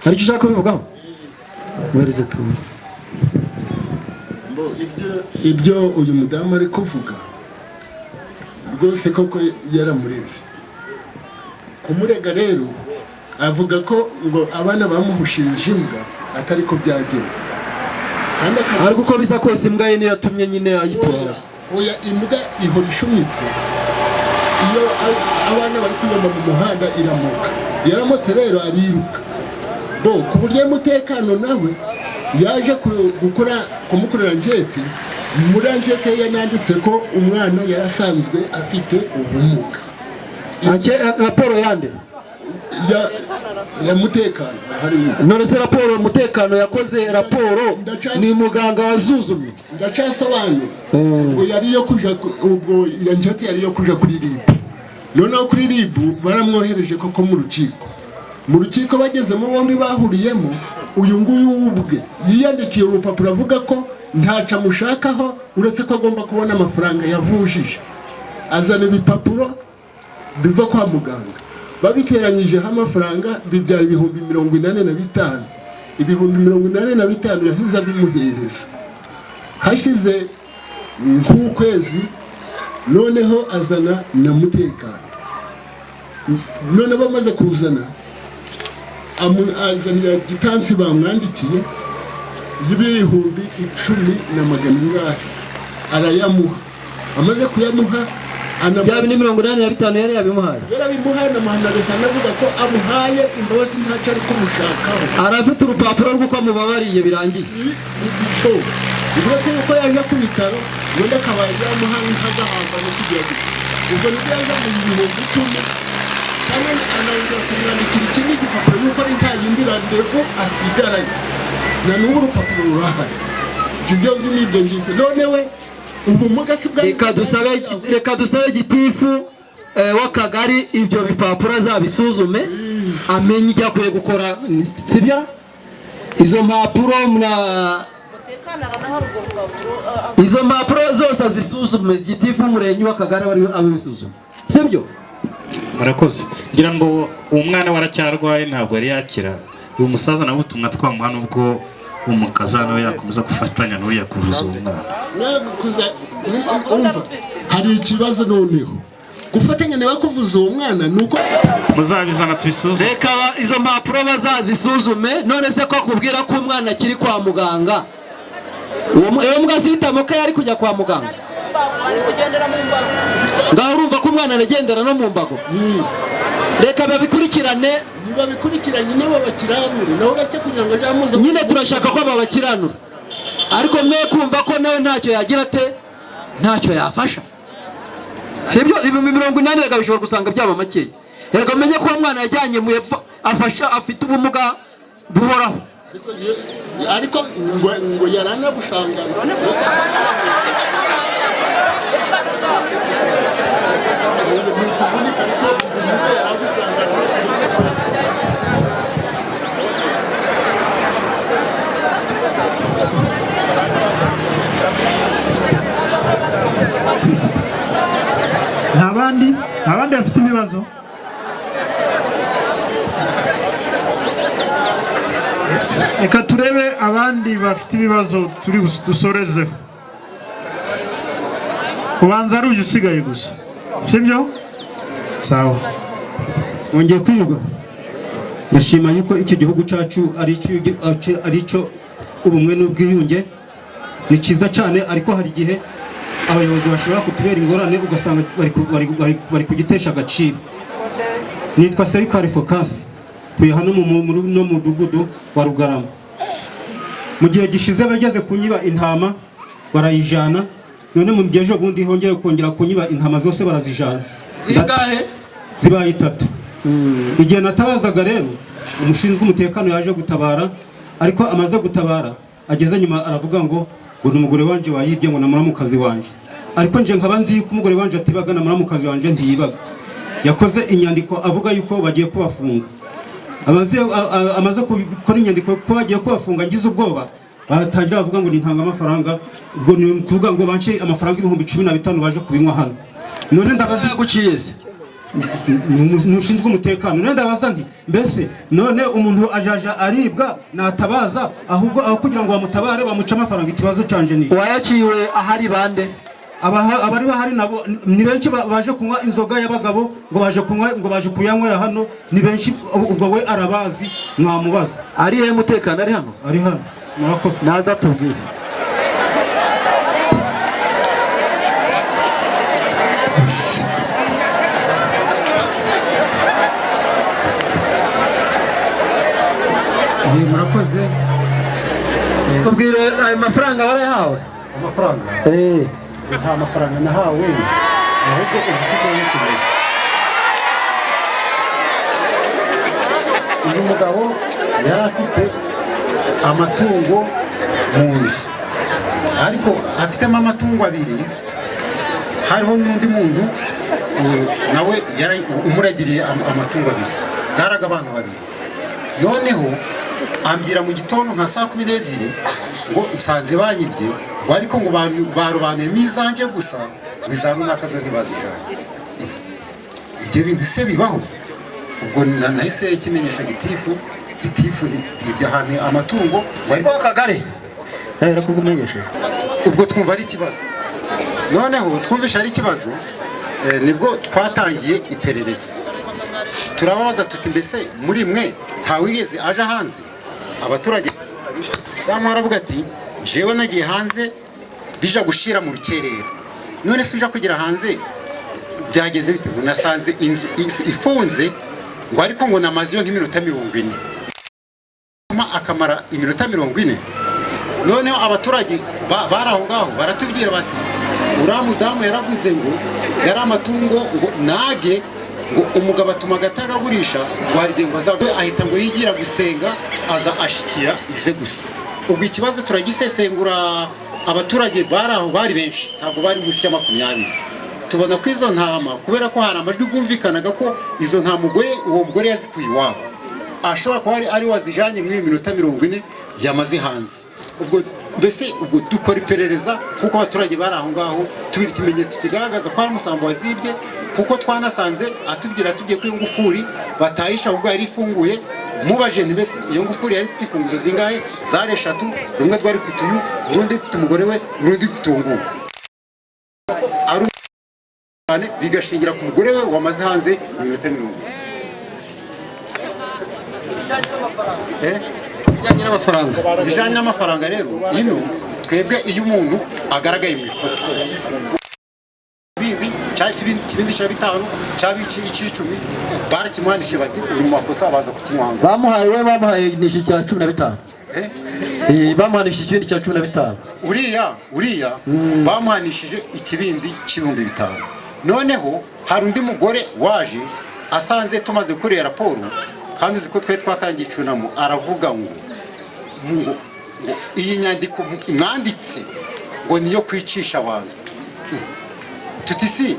Hari icyo ushaka kubivugaho? Mwereze tumwe. Ibyo uyu mudamu ari kuvuga rwose koko yaramureze. Kumurega rero avuga ko ngo abana bamuhushirije imbwa atari ko byagenze. Ariko uko bisa kose imbwa ye niyo yatumye nyine ayitwara. Oya, imbwa ihora ishumitse iyo abana bari kuyoma mu muhanda iramuka. Yaramutse rero ariruka. Ku buryo umutekano nawe yaje kumukorera njete. Muri njete yananditse ko umwana yarasanzwe afite ubumuga. Raporo yande? Ya mutekano hari. None se raporo umutekano yakoze raporo ni muganga wazuzumye. Ndacasobanura. Ngo yari yo kuja ubwo ya njete yari yo kuja kuri RIB. Noneho kuri RIB baramwohereje koko mu rukiko. Mu rukiko bagezemo bombi bahuriyemo, uyu nguyu ubwe yiyandikiye urupapuro avuga ko ntaca mushakaho uretse ko agomba kubona amafaranga yavujije. Azana ibipapuro biva kwa muganga. Babiteranyijeho amafaranga bibyara ibihumbi 45. Ibihumbi 45 yahize abimuhereza. Hashize nk'ukwezi noneho azana na mutekano. None bamaze kuzana azanira gitansi bamwandikiye y'ibihumbi 10,000 arayamuha. Amaze kuyamuha byaba ni 85 yari yabimuhaye. Yarabimuhaye na Muhammadesa navuga ko amuhaye imbabazi ntacyo ari kumushakaho. Arafite urupapuro rw'uko amubabariye birangiye. Uretse yuko yaje ku bitaro wenda akaba yamuhaye nk'agahamba no kugira ngo ubwo nibyo yaje mu bihumbi 10 kandi anawuza kumwandikira ikindi gipapuro yuko ari nta yindi randevu asigaranye. Na n'ubu urupapuro rurahari. Ibyo byose ni ibyo ngibyo. None we ubumuga si bwa reka dusabe gitifu w'akagari ibyo bipapuro azabisuzume amenye icyo akwiye gukora, sibyo? Izo mpapuro zose azisuzume, gitifu w'umurenge w'akagari bari abisuzume, sibyo? Murakoze. Ngira ngo uwo mwana waracyarwaye ntabwo yari yakira. Uyu musaza nawe utumwa twamuha nubwo umukazana we yakomeza gufatanya n'uriya kuvuza uwo mwana. Umva, hari ikibazo noneho gufatanya nawe kuvuza uwo mwana nuko muzabizana tubisuzume. Reka izo mpapuro bazazisuzume. None se ko kubwira ko umwana akiri kwa muganga, uwo mbwa zitamuka yari kujya kwa muganga? Ngaho urumva ko umwana aragendera no mu mbago. Reka babikurikirane. Babikurikiranye nabo bakiranura. Naho base kugira ngo jamuze. Nyine turashaka ko babakiranura. Ariko mwe kumva ko nawe ntacyo yagira ate, ntacyo yafasha. Sibyo? Ibihumbi 80 reka bishobora gusanga byaba makeya. Reka menye ko umwana yajyanye mu afasha afite ubumuga buhoraho. Ariko ngo yarana gusanga abandi bafite ibibazo. Reka turebe abandi bafite ibibazo turi dusorezeho. Ubanza ari usigaye gusa, sibyo? Sawa. Wongeye kwiga. Ndashima yuko iki gihugu cyacu ari cyo ubumwe n'ubwiyunge. Ni cyiza cyane, ariko hari igihe abayobozi bashobora kutubera ingorane ugasanga bari kugitesha agaciro. Nitwa Serikali Focus, tuye hano no mudugudu wa Rugarama. Mu gihe gishize bageze kunyiba intama barayijana, none mu gihe bundi hongeye kongera kunyiba intama zose barazijana. Zingahe? Zibaye 3. Igihe natabazaga rero umushinzwe umutekano yaje gutabara, ariko amaze gutabara ageze nyuma aravuga ngo umugore wanje wayibye ngo namura mu kazi wanje. ariko nje nkaba nzi ko umugore wanje atibaga na muramukazi wanje ntiyibaga. Yakoze inyandiko avuga yuko bagiye kubafunga. Amaze gukora inyandiko ko bagiye kubafunga ngize ubwoba, batangira bavuga ngo nintanga amafaranga, ubwo ni kuvuga ngo banche amafaranga 15,000 baje kubinywa hano. None ndabaza guciye se nushinzwe umutekano, none ndabaza ndi mbese none umuntu ajaja aribwa natabaza ahubwo aho kugira ngo bamutabare bamuca amafaranga. Ikibazo canje ni wayaciwe ahari bande? Abari bahari nabo ni benshi baje kunywa inzoga y'abagabo, ngo baje kuyanywera hano ni benshi. Ubwo we arabazi, mwamubaza. Ari he mutekano? Ari hano? Ari hano. Murakoze. Naza tubwire. Murakoze. Tubwire ayo mafaranga barayahawe? Amafaranga? Nta mafaranga nahawe, ahubwo ufite icyo kimeze. Uyu mugabo yari afite amatungo mu nzu, ariko afitemo amatungo abiri, hariho n'undi muntu nawe yari umuragiriye amatungo abiri, bwaraga abantu babiri. Noneho ambwira mu gitondo nka 12:00 ngo nsanze banyibye, ngo ariko ngo barobanuye mizanje gusa bizanu nakazo ntibazijanye. Ibyo bintu se bibaho? Ubwo nahise ikimenyesha gitifu ibyo ahantu amatungo ariko kagare rero kugumenyesha. Ubwo twumva ari ikibazo. Noneho twumvisha ari ikibazo, nibwo twatangiye iperereza. Turababaza tuti mbese muri mwe ntawigeze aje hanze? Abaturage bamwaravuga ati jewe nagiye hanze bija gushira mu rukerera. None se uja kugira hanze byageze bite? Nasanze inzu ifunze, ngo ariko ngo namazi yo nk'iminota 40. Akamara iminota 40. Noneho abaturage baraho ngaho baratubwira bati uramudamu yaravuze ngo yari amatungo ngo nage ngo umugabo atuma agatagagurisha ngo harige ngo azagwe ahita ngo yigira gusenga aza ashikira ize gusa. Ubwo ikibazo turagisesengura, abaturage baraho bari benshi, ntabwo bari munsi ya 20. Tubona ko izo ntama, kubera ko hari amajwi gumvikanaga ko izo nta mugore, uwo mugore yazikuye iwabo, ashobora kuba ari wazijanye mu minota 40 yamaze hanze. Ubwo mbese ubwo dukora iperereza kuko abaturage bari aho ngaho, tubira ikimenyetso kigaragaza ko ari umusambo wazibye, kuko twanasanze atubwira tugiye ko ingufuri batayisha ubwo yari ifunguye. Mubaje mbese iyo ngufuri yari ifite imfunguzo zingahe? Zari 3, rumwe rwari rufite uyu, urundi rufite umugore we, urundi rufite uwo nguwo. Ari bigashingira ku mugore we wamaze hanze iminota 40. Bijanye n'amafaranga rero, ino twebwe iyo umuntu agaragaye mu ikosa bibi kibindi cya 5 cyabici 10 barakimwanishije bati uri mu makosa, baza kukinwanga. Bamuhaye nishi cya 15. Bamuhanishije ikibindi cya 15. Uriya bamuhanishije ikibindi c'ibihumbi 5. Noneho hari undi mugore waje asanze tumaze kurera raporo, kandi uzi ko twe twatangiye icunamo, aravuga ngo iyi nyandiko mwanditse ngo niyo kwicisha abantu. Tuti si,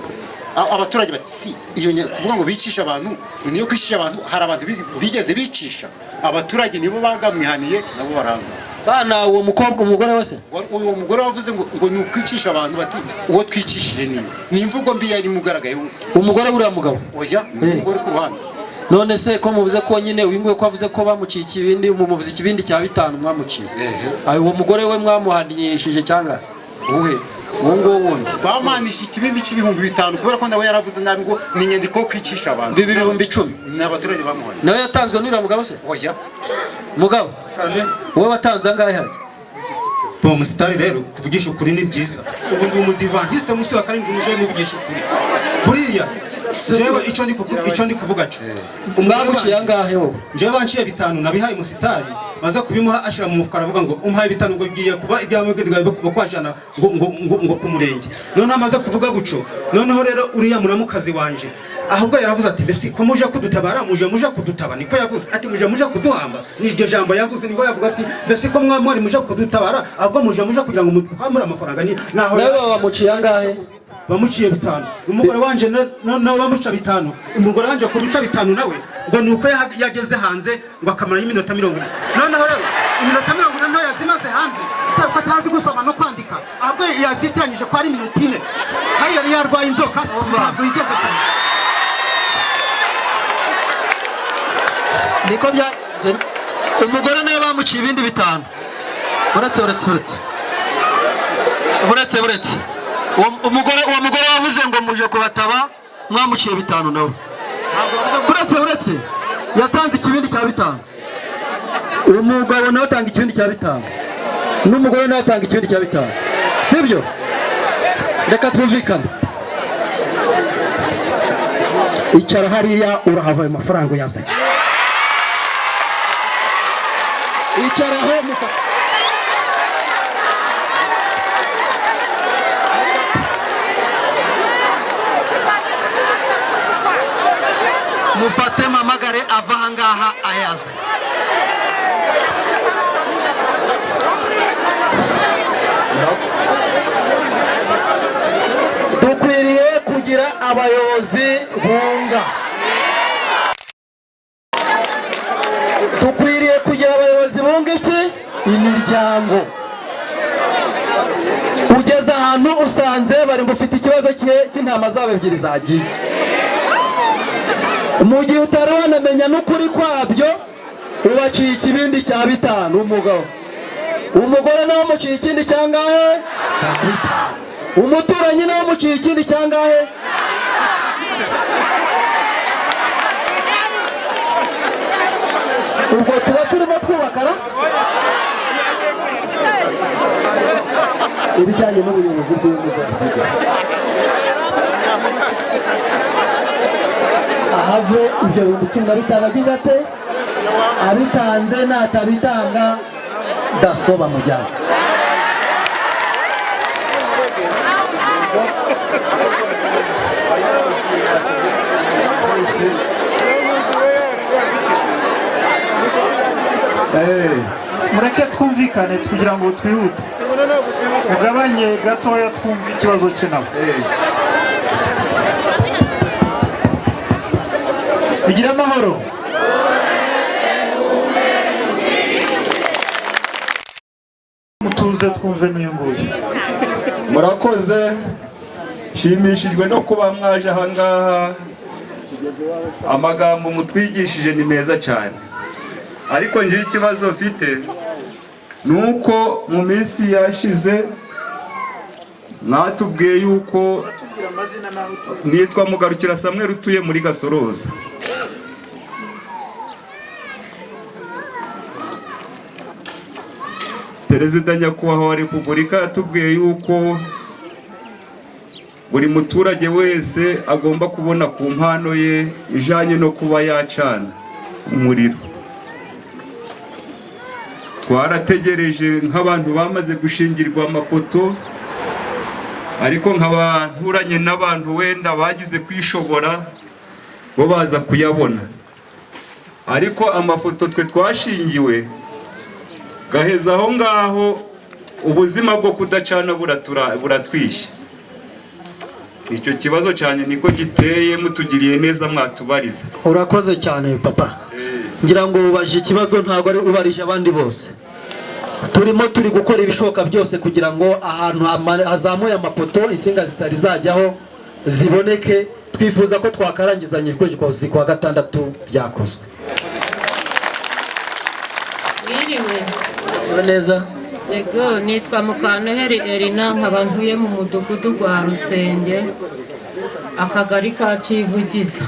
abaturage bati si, iyo kuvuga ngo bicisha abantu niyo kwicisha abantu, hari abantu bigeze bicisha abaturage, nibo bagamwihaniye nabo baranga. Bana uwo mukobwa umugore wese, uwo mugore wavuze ngo ni ukwicisha abantu, bati uwo twicishije ni imvugo mbi yari mugaragaye. Umugore buriya mugabo oya umugore ku ruhande. None se ko muvuze ko nyine winguye ko avuze ko bamuciye ikibindi, umuvuze ikibindi cya 5 mwamuciye. Uwo mugore we mwamuhanishije cyangwa uwe? Uwo wundi bamuhanisha ikibindi c'ibihumbi 5, kubera ko ndawe yaravuze nabi ngo ni inyandiko yo kwicisha abantu. 10,000 n'abaturage bamuhanye. Nawe yatanzwe n'uriya mugabo se? Oya. Mugabo wowe watanze angahe hari? Tom Star rero kuvugisha ukuri ni byiza. Ubu ndi umudivantiste musi wa karindwi muje muvugisha ukuri. Buriya jewe ico ndi kuvuga cyo. Umwaguciye angahe wowe? Jewe banciye 5 nabihaye Musitari baza kubimuha ashira mu mufuka aravuga ngo umpaye bitanu ngo giye kuba ibyamwe bakwajana ngo ku murenge. None amaze kuvuga guco, noneho rero uriya muramukazi wanje ahubwo yaravuze ati mbese ko muje kudutabara muje kudutaba, niko yavuze ati muje kuduhamba. Ni iryo jambo yavuze, niko yavuga ati mbese ko mwari muje kudutabara ahubwo muje kugira ngo mukamure amafaranga. Ni naho bamuciye angahe? Bamuciye 5. Umugore wanje no bamuca 5. Umugore wanje ko bica 5 nawe ngo nuko yageze hanze ngo akamara iminota 40. Noneho rero iminota 40 nto yazimaze hanze ko atazi gusoma no kwandika, ahubwo yazitanyije ko ari iminota 4. Hari yari yarwaye inzoka ntabwo yigeze kumenya. Niko byagenze. Umugore nawe bamuciye ibindi 5. Buretse uwo mugore wavuze ngo muje kubataba mwamuciye 5 nawe. Buretse yatanze ikibindi cya 5. Umugabo nawe atanga ikibindi cya 5. N'umugore nawe atanga ikibindi cya 5. Sibyo? Reka twumvikane. Icara hariya urahava ayo mafaranga uyazanye. Icara aho mufate mamagare ava ahangaha ayaze. Dukwiriye kugira abayobozi bunga. Dukwiriye kugira abayobozi bunga iki? Imiryango. Ugeze ahantu usanze bari mufite ikibazo cy'intama zabo 2 zagiye. Mu gihe utari wanamenya n'ukuri kwabyo ubaciye ikibindi cya 5 umugabo. Umugore nawe muciye ikindi cyangahe? Cya 5. Umuturanyi nawe muciye ikindi cyangahe? Ubwo tuba turimo twubakana ibijyanye n'ubuyobozi bw'umuzabigiga. Ahave ibyo 15 agize ate abitanze natabitanga dasoba mujyana. Mureke twumvikane kugira ngo twihute. Ugabanye gatoya twumva ikibazo cye nawe. Bigira amahoro. Mutuze twumve n'uyunguye. Murakoze, shimishijwe no kuba mwaje ahangaha. Amagambo mutwigishije ni meza cyane, ariko ngira ikibazo mfite nuko mu minsi yashize mwatubwiye yuko nitwa Mugarukira Samuel utuye muri Gasoroza. Perezida nyakubahwa wa Repubulika yatubwiye yuko buri muturage wese agomba kubona ku mpano ye ijanye no kuba yacana umuriro. Twarategereje nk'abantu bamaze gushingirwa amapoto, ariko nk'abanturanye n'abantu wenda bagize kwishobora bo baza kuyabona, ariko amafoto twe twashingiwe gaheza aho ngaho ubuzima bwo kudacana buratwishe. Icyo kibazo cyane niko giteye, mutugiriye neza mwatubariza. Urakoze cyane papa. Ngira ngo ubaje ikibazo ntago ari ubarije abandi bose. Turi gukora ibishoboka byose kugira ngo ahantu hazamuye amapoto insinga zitari zajyaho ziboneke. Twifuza ko twakarangizanye kwezi kwa 6 byakozwe. Mwiriwe neza. Yego, nitwa Mukanoheri Elina, nkaba ntuye mu mudugudu gwa Rusenge, akagari ka Civugiza.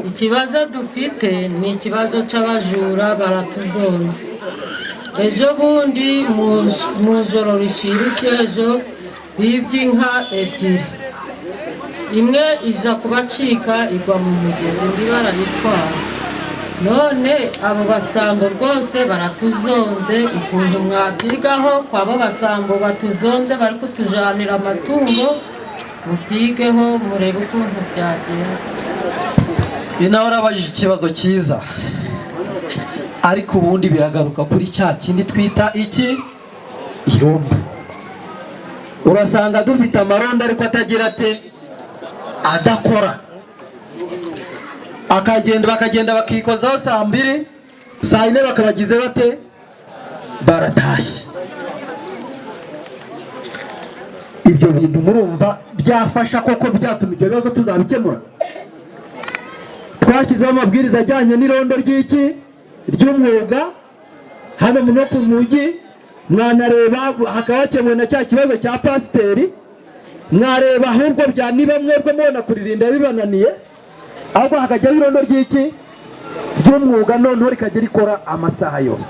Ikibazo dufite ni ikibazo c'abajura baratuzonze. Ejo bundi mu joro rishiruke ejo bibye inka 2. Imwe ija kubacika igwa mu mugezi, indi barayitwara. none abo basambo rwose baratuzonze ukuntu mwabyigaho kwabo basambo batuzonze bari kutujanira amatungo mubyigeho murebe ukuntu byagenda. nawe urabajije ikibazo cyiza ariko ubundi biragaruka kuri cya kindi twita iki irombo. Urasanga dufite amarondo ariko atagira ate adakora, bakagenda bakikozaho saa 2 saa 4 bakabagize bate baratashye. Ibyo bintu murumva byafasha koko byatuma ibyo bibazo tuzabikemura? Twashyizeho amabwiriza ajyanye n'irondo ry'iki ry'umwuga hano mu ku mujyi, mwanareba hakaba hakemuwe na cya kibazo cya pasiteri, mwareba ahubwo bya niba mwebwe mubona kuririnda bibananiye ahubwo hakajyaho irondo ry'iki ry'umwuga, noneho rikajya rikora amasaha yose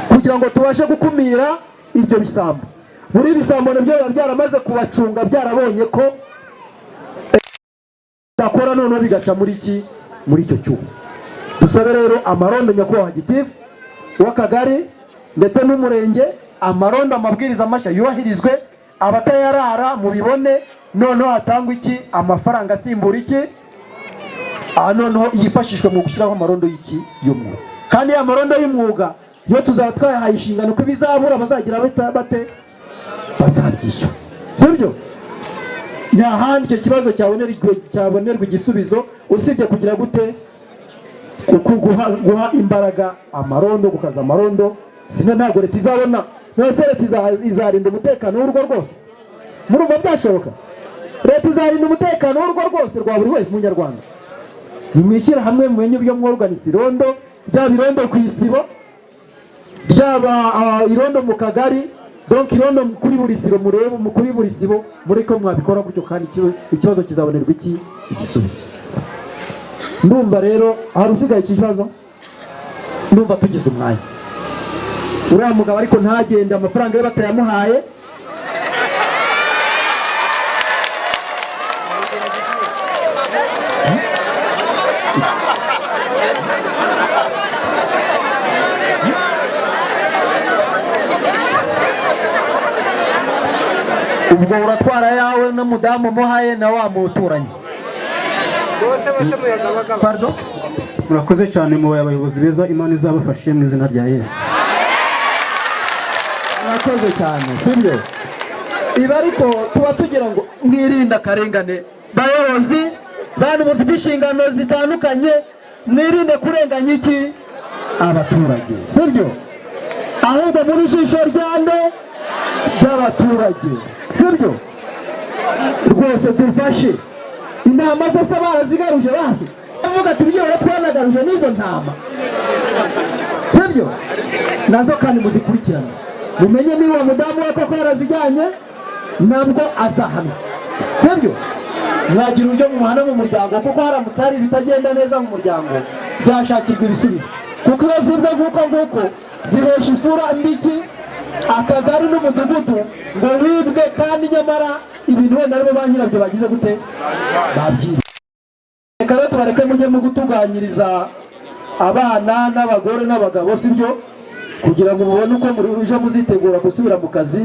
kugira ngo tubashe gukumira ibyo bisambo. Muri ibisambo nabyo biba byaramaze kubacunga, byarabonye ko dakora, noneho bigaca muri iki muri icyo cyuma. Dusabe rero amarondo nyakubahwa gitifu w'akagari ndetse n'umurenge, amarondo amabwiriza mashya yubahirizwe, abatayarara mubibone, noneho hatangwa iki amafaranga asimbura iki noneho yifashishwa mu gushyiraho amarondo y'iki y'umwuga. Kandi ya marondo y'umwuga yo tuzaba twayahaye inshingano ko bizabura bazagira bate bazabyishyura, sibyo? Nta handi icyo kibazo cyabonerwa igisubizo usibye kugira gute guha imbaraga amarondo, gukaza amarondo. Sino ntabwo leta izabona, nose leta izarinda umutekano w'urugo rwose. Murumva byashoboka? Leta izarinda umutekano w'urugo rwose rwa buri wese munyarwanda. Nimwishyira hamwe mumenye ibyo mworganiza irondo, byaba irondo ku isibo, byaba irondo mu kagari, donc irondo kuri buri sibo murebe, kuri buri sibo mureko mwabikora gutyo, kandi ikibazo kizabonerwa iki igisubizo. Ndumva rero hari usigaye ikibazo, ndumva tugize umwanya. Uriya mugabo ariko ntagende amafaranga ye batayamuhaye. Ubwo uratwara yawe n'umudamu muhaye na wa muturanye. Pardon? Murakoze cyane mu bayobozi beza, Imana izabafashe mu izina rya Yesu. Murakoze cyane, sibyo? Iba ariko tuba tugira ngo mwirinda akarengane. Bayobozi bantu mufite inshingano zitandukanye, mwirinde kurenganya iki abaturage, sibyo? Ahubwo muri jisho ryande by'abaturage, sibyo? Rwose dufashe intama zose barazigaruje basi, avuga ati bigiye batwanagaruje n'izo ntama, sibyo? Nazo kandi muzikurikirane, mumenye niba mudamu we koko yarazijyanye ntabwo azahanwa, sibyo? Mwagira uburyo muhana mu muryango, kuko haramutse hari ibitagenda neza mu muryango byashakirwa ibisubizo, kuko iyo zibwe nguko zihesha isura mbiki akagari n'umudugudu ngo wibwe, kandi nyamara ibintu wenda aribo ba nyirabyo bagize gute babyina. Reka rero tubareke mujye mu gutunganyiriza abana n'abagore n'abagabo, sibyo? Kugira ngo mubone uko muje muzitegura gusubira mu kazi.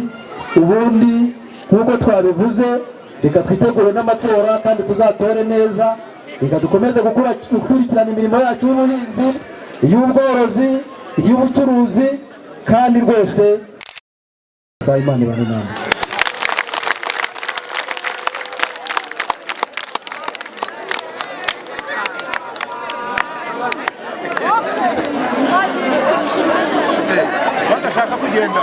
Ubundi nk'uko twabivuze, reka twitegure n'amatora kandi tuzatore neza. Reka dukomeze gukurikirana imirimo yacu y'ubuhinzi, iy'ubworozi, iy'ubucuruzi, kandi rwose Imana ibane namwe. Badashaka kugenda.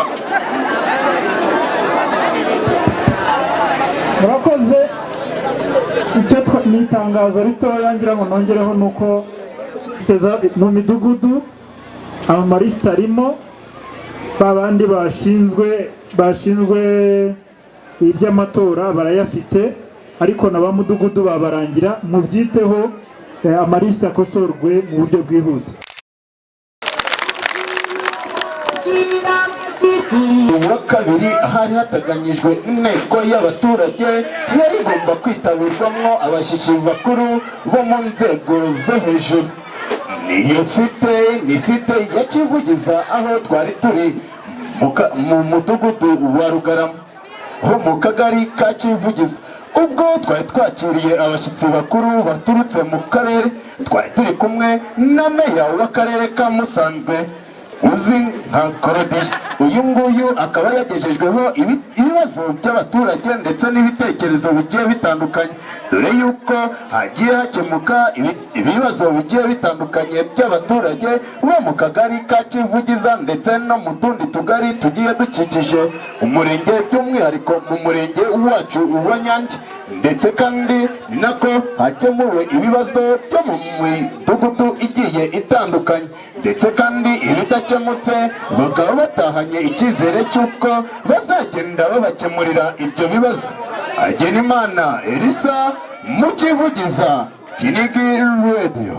Murakoze. Icyo ni itangazo ritoya ngira ngo nongereho nuko mu midugudu amamarisita arimo, babandi bashinzwe iby'amatora barayafite, ariko na ba mudugudu babarangira mubyiteho, amarisita akosorwe mu buryo bwihuse. Wa kabiri hari hataganyijwe inteko y'abaturage yari igomba kwitabirwamo abashyitsi bakuru bo mu nzego zo hejuru. niyo site ni site ya Kivugiza aho twari turi mu mudugudu wa Rugarama ho mu kagari ka Kivugiza. Ubwo twari twakiriye abashyitsi bakuru baturutse mu karere, twari turi kumwe na meya w'akarere ka Musanzwe uzi nka Korodiye. Uyu nguyu akaba yagejejweho ibibazo by'abaturage ndetse n'ibitekerezo bigiye bitandukanye, dore yuko hagiye hakemuka ibibazo bigiye bitandukanye by'abaturage bo mu kagari ka Kivugiza ndetse no mu tundi tugari tugiye dukikije umurenge, by'umwihariko mu murenge wacu wa Nyange. Ndetse kandi ni nako hakemuwe ibibazo byo mu midugudu igiye itandukanye, ndetse kandi ibidakemutse bakaba batahanye icyizere cy'uko bazagenda babakemurira ibyo bibazo. Hagenimana Elisa mu Kivugiza, Kinigi Radio.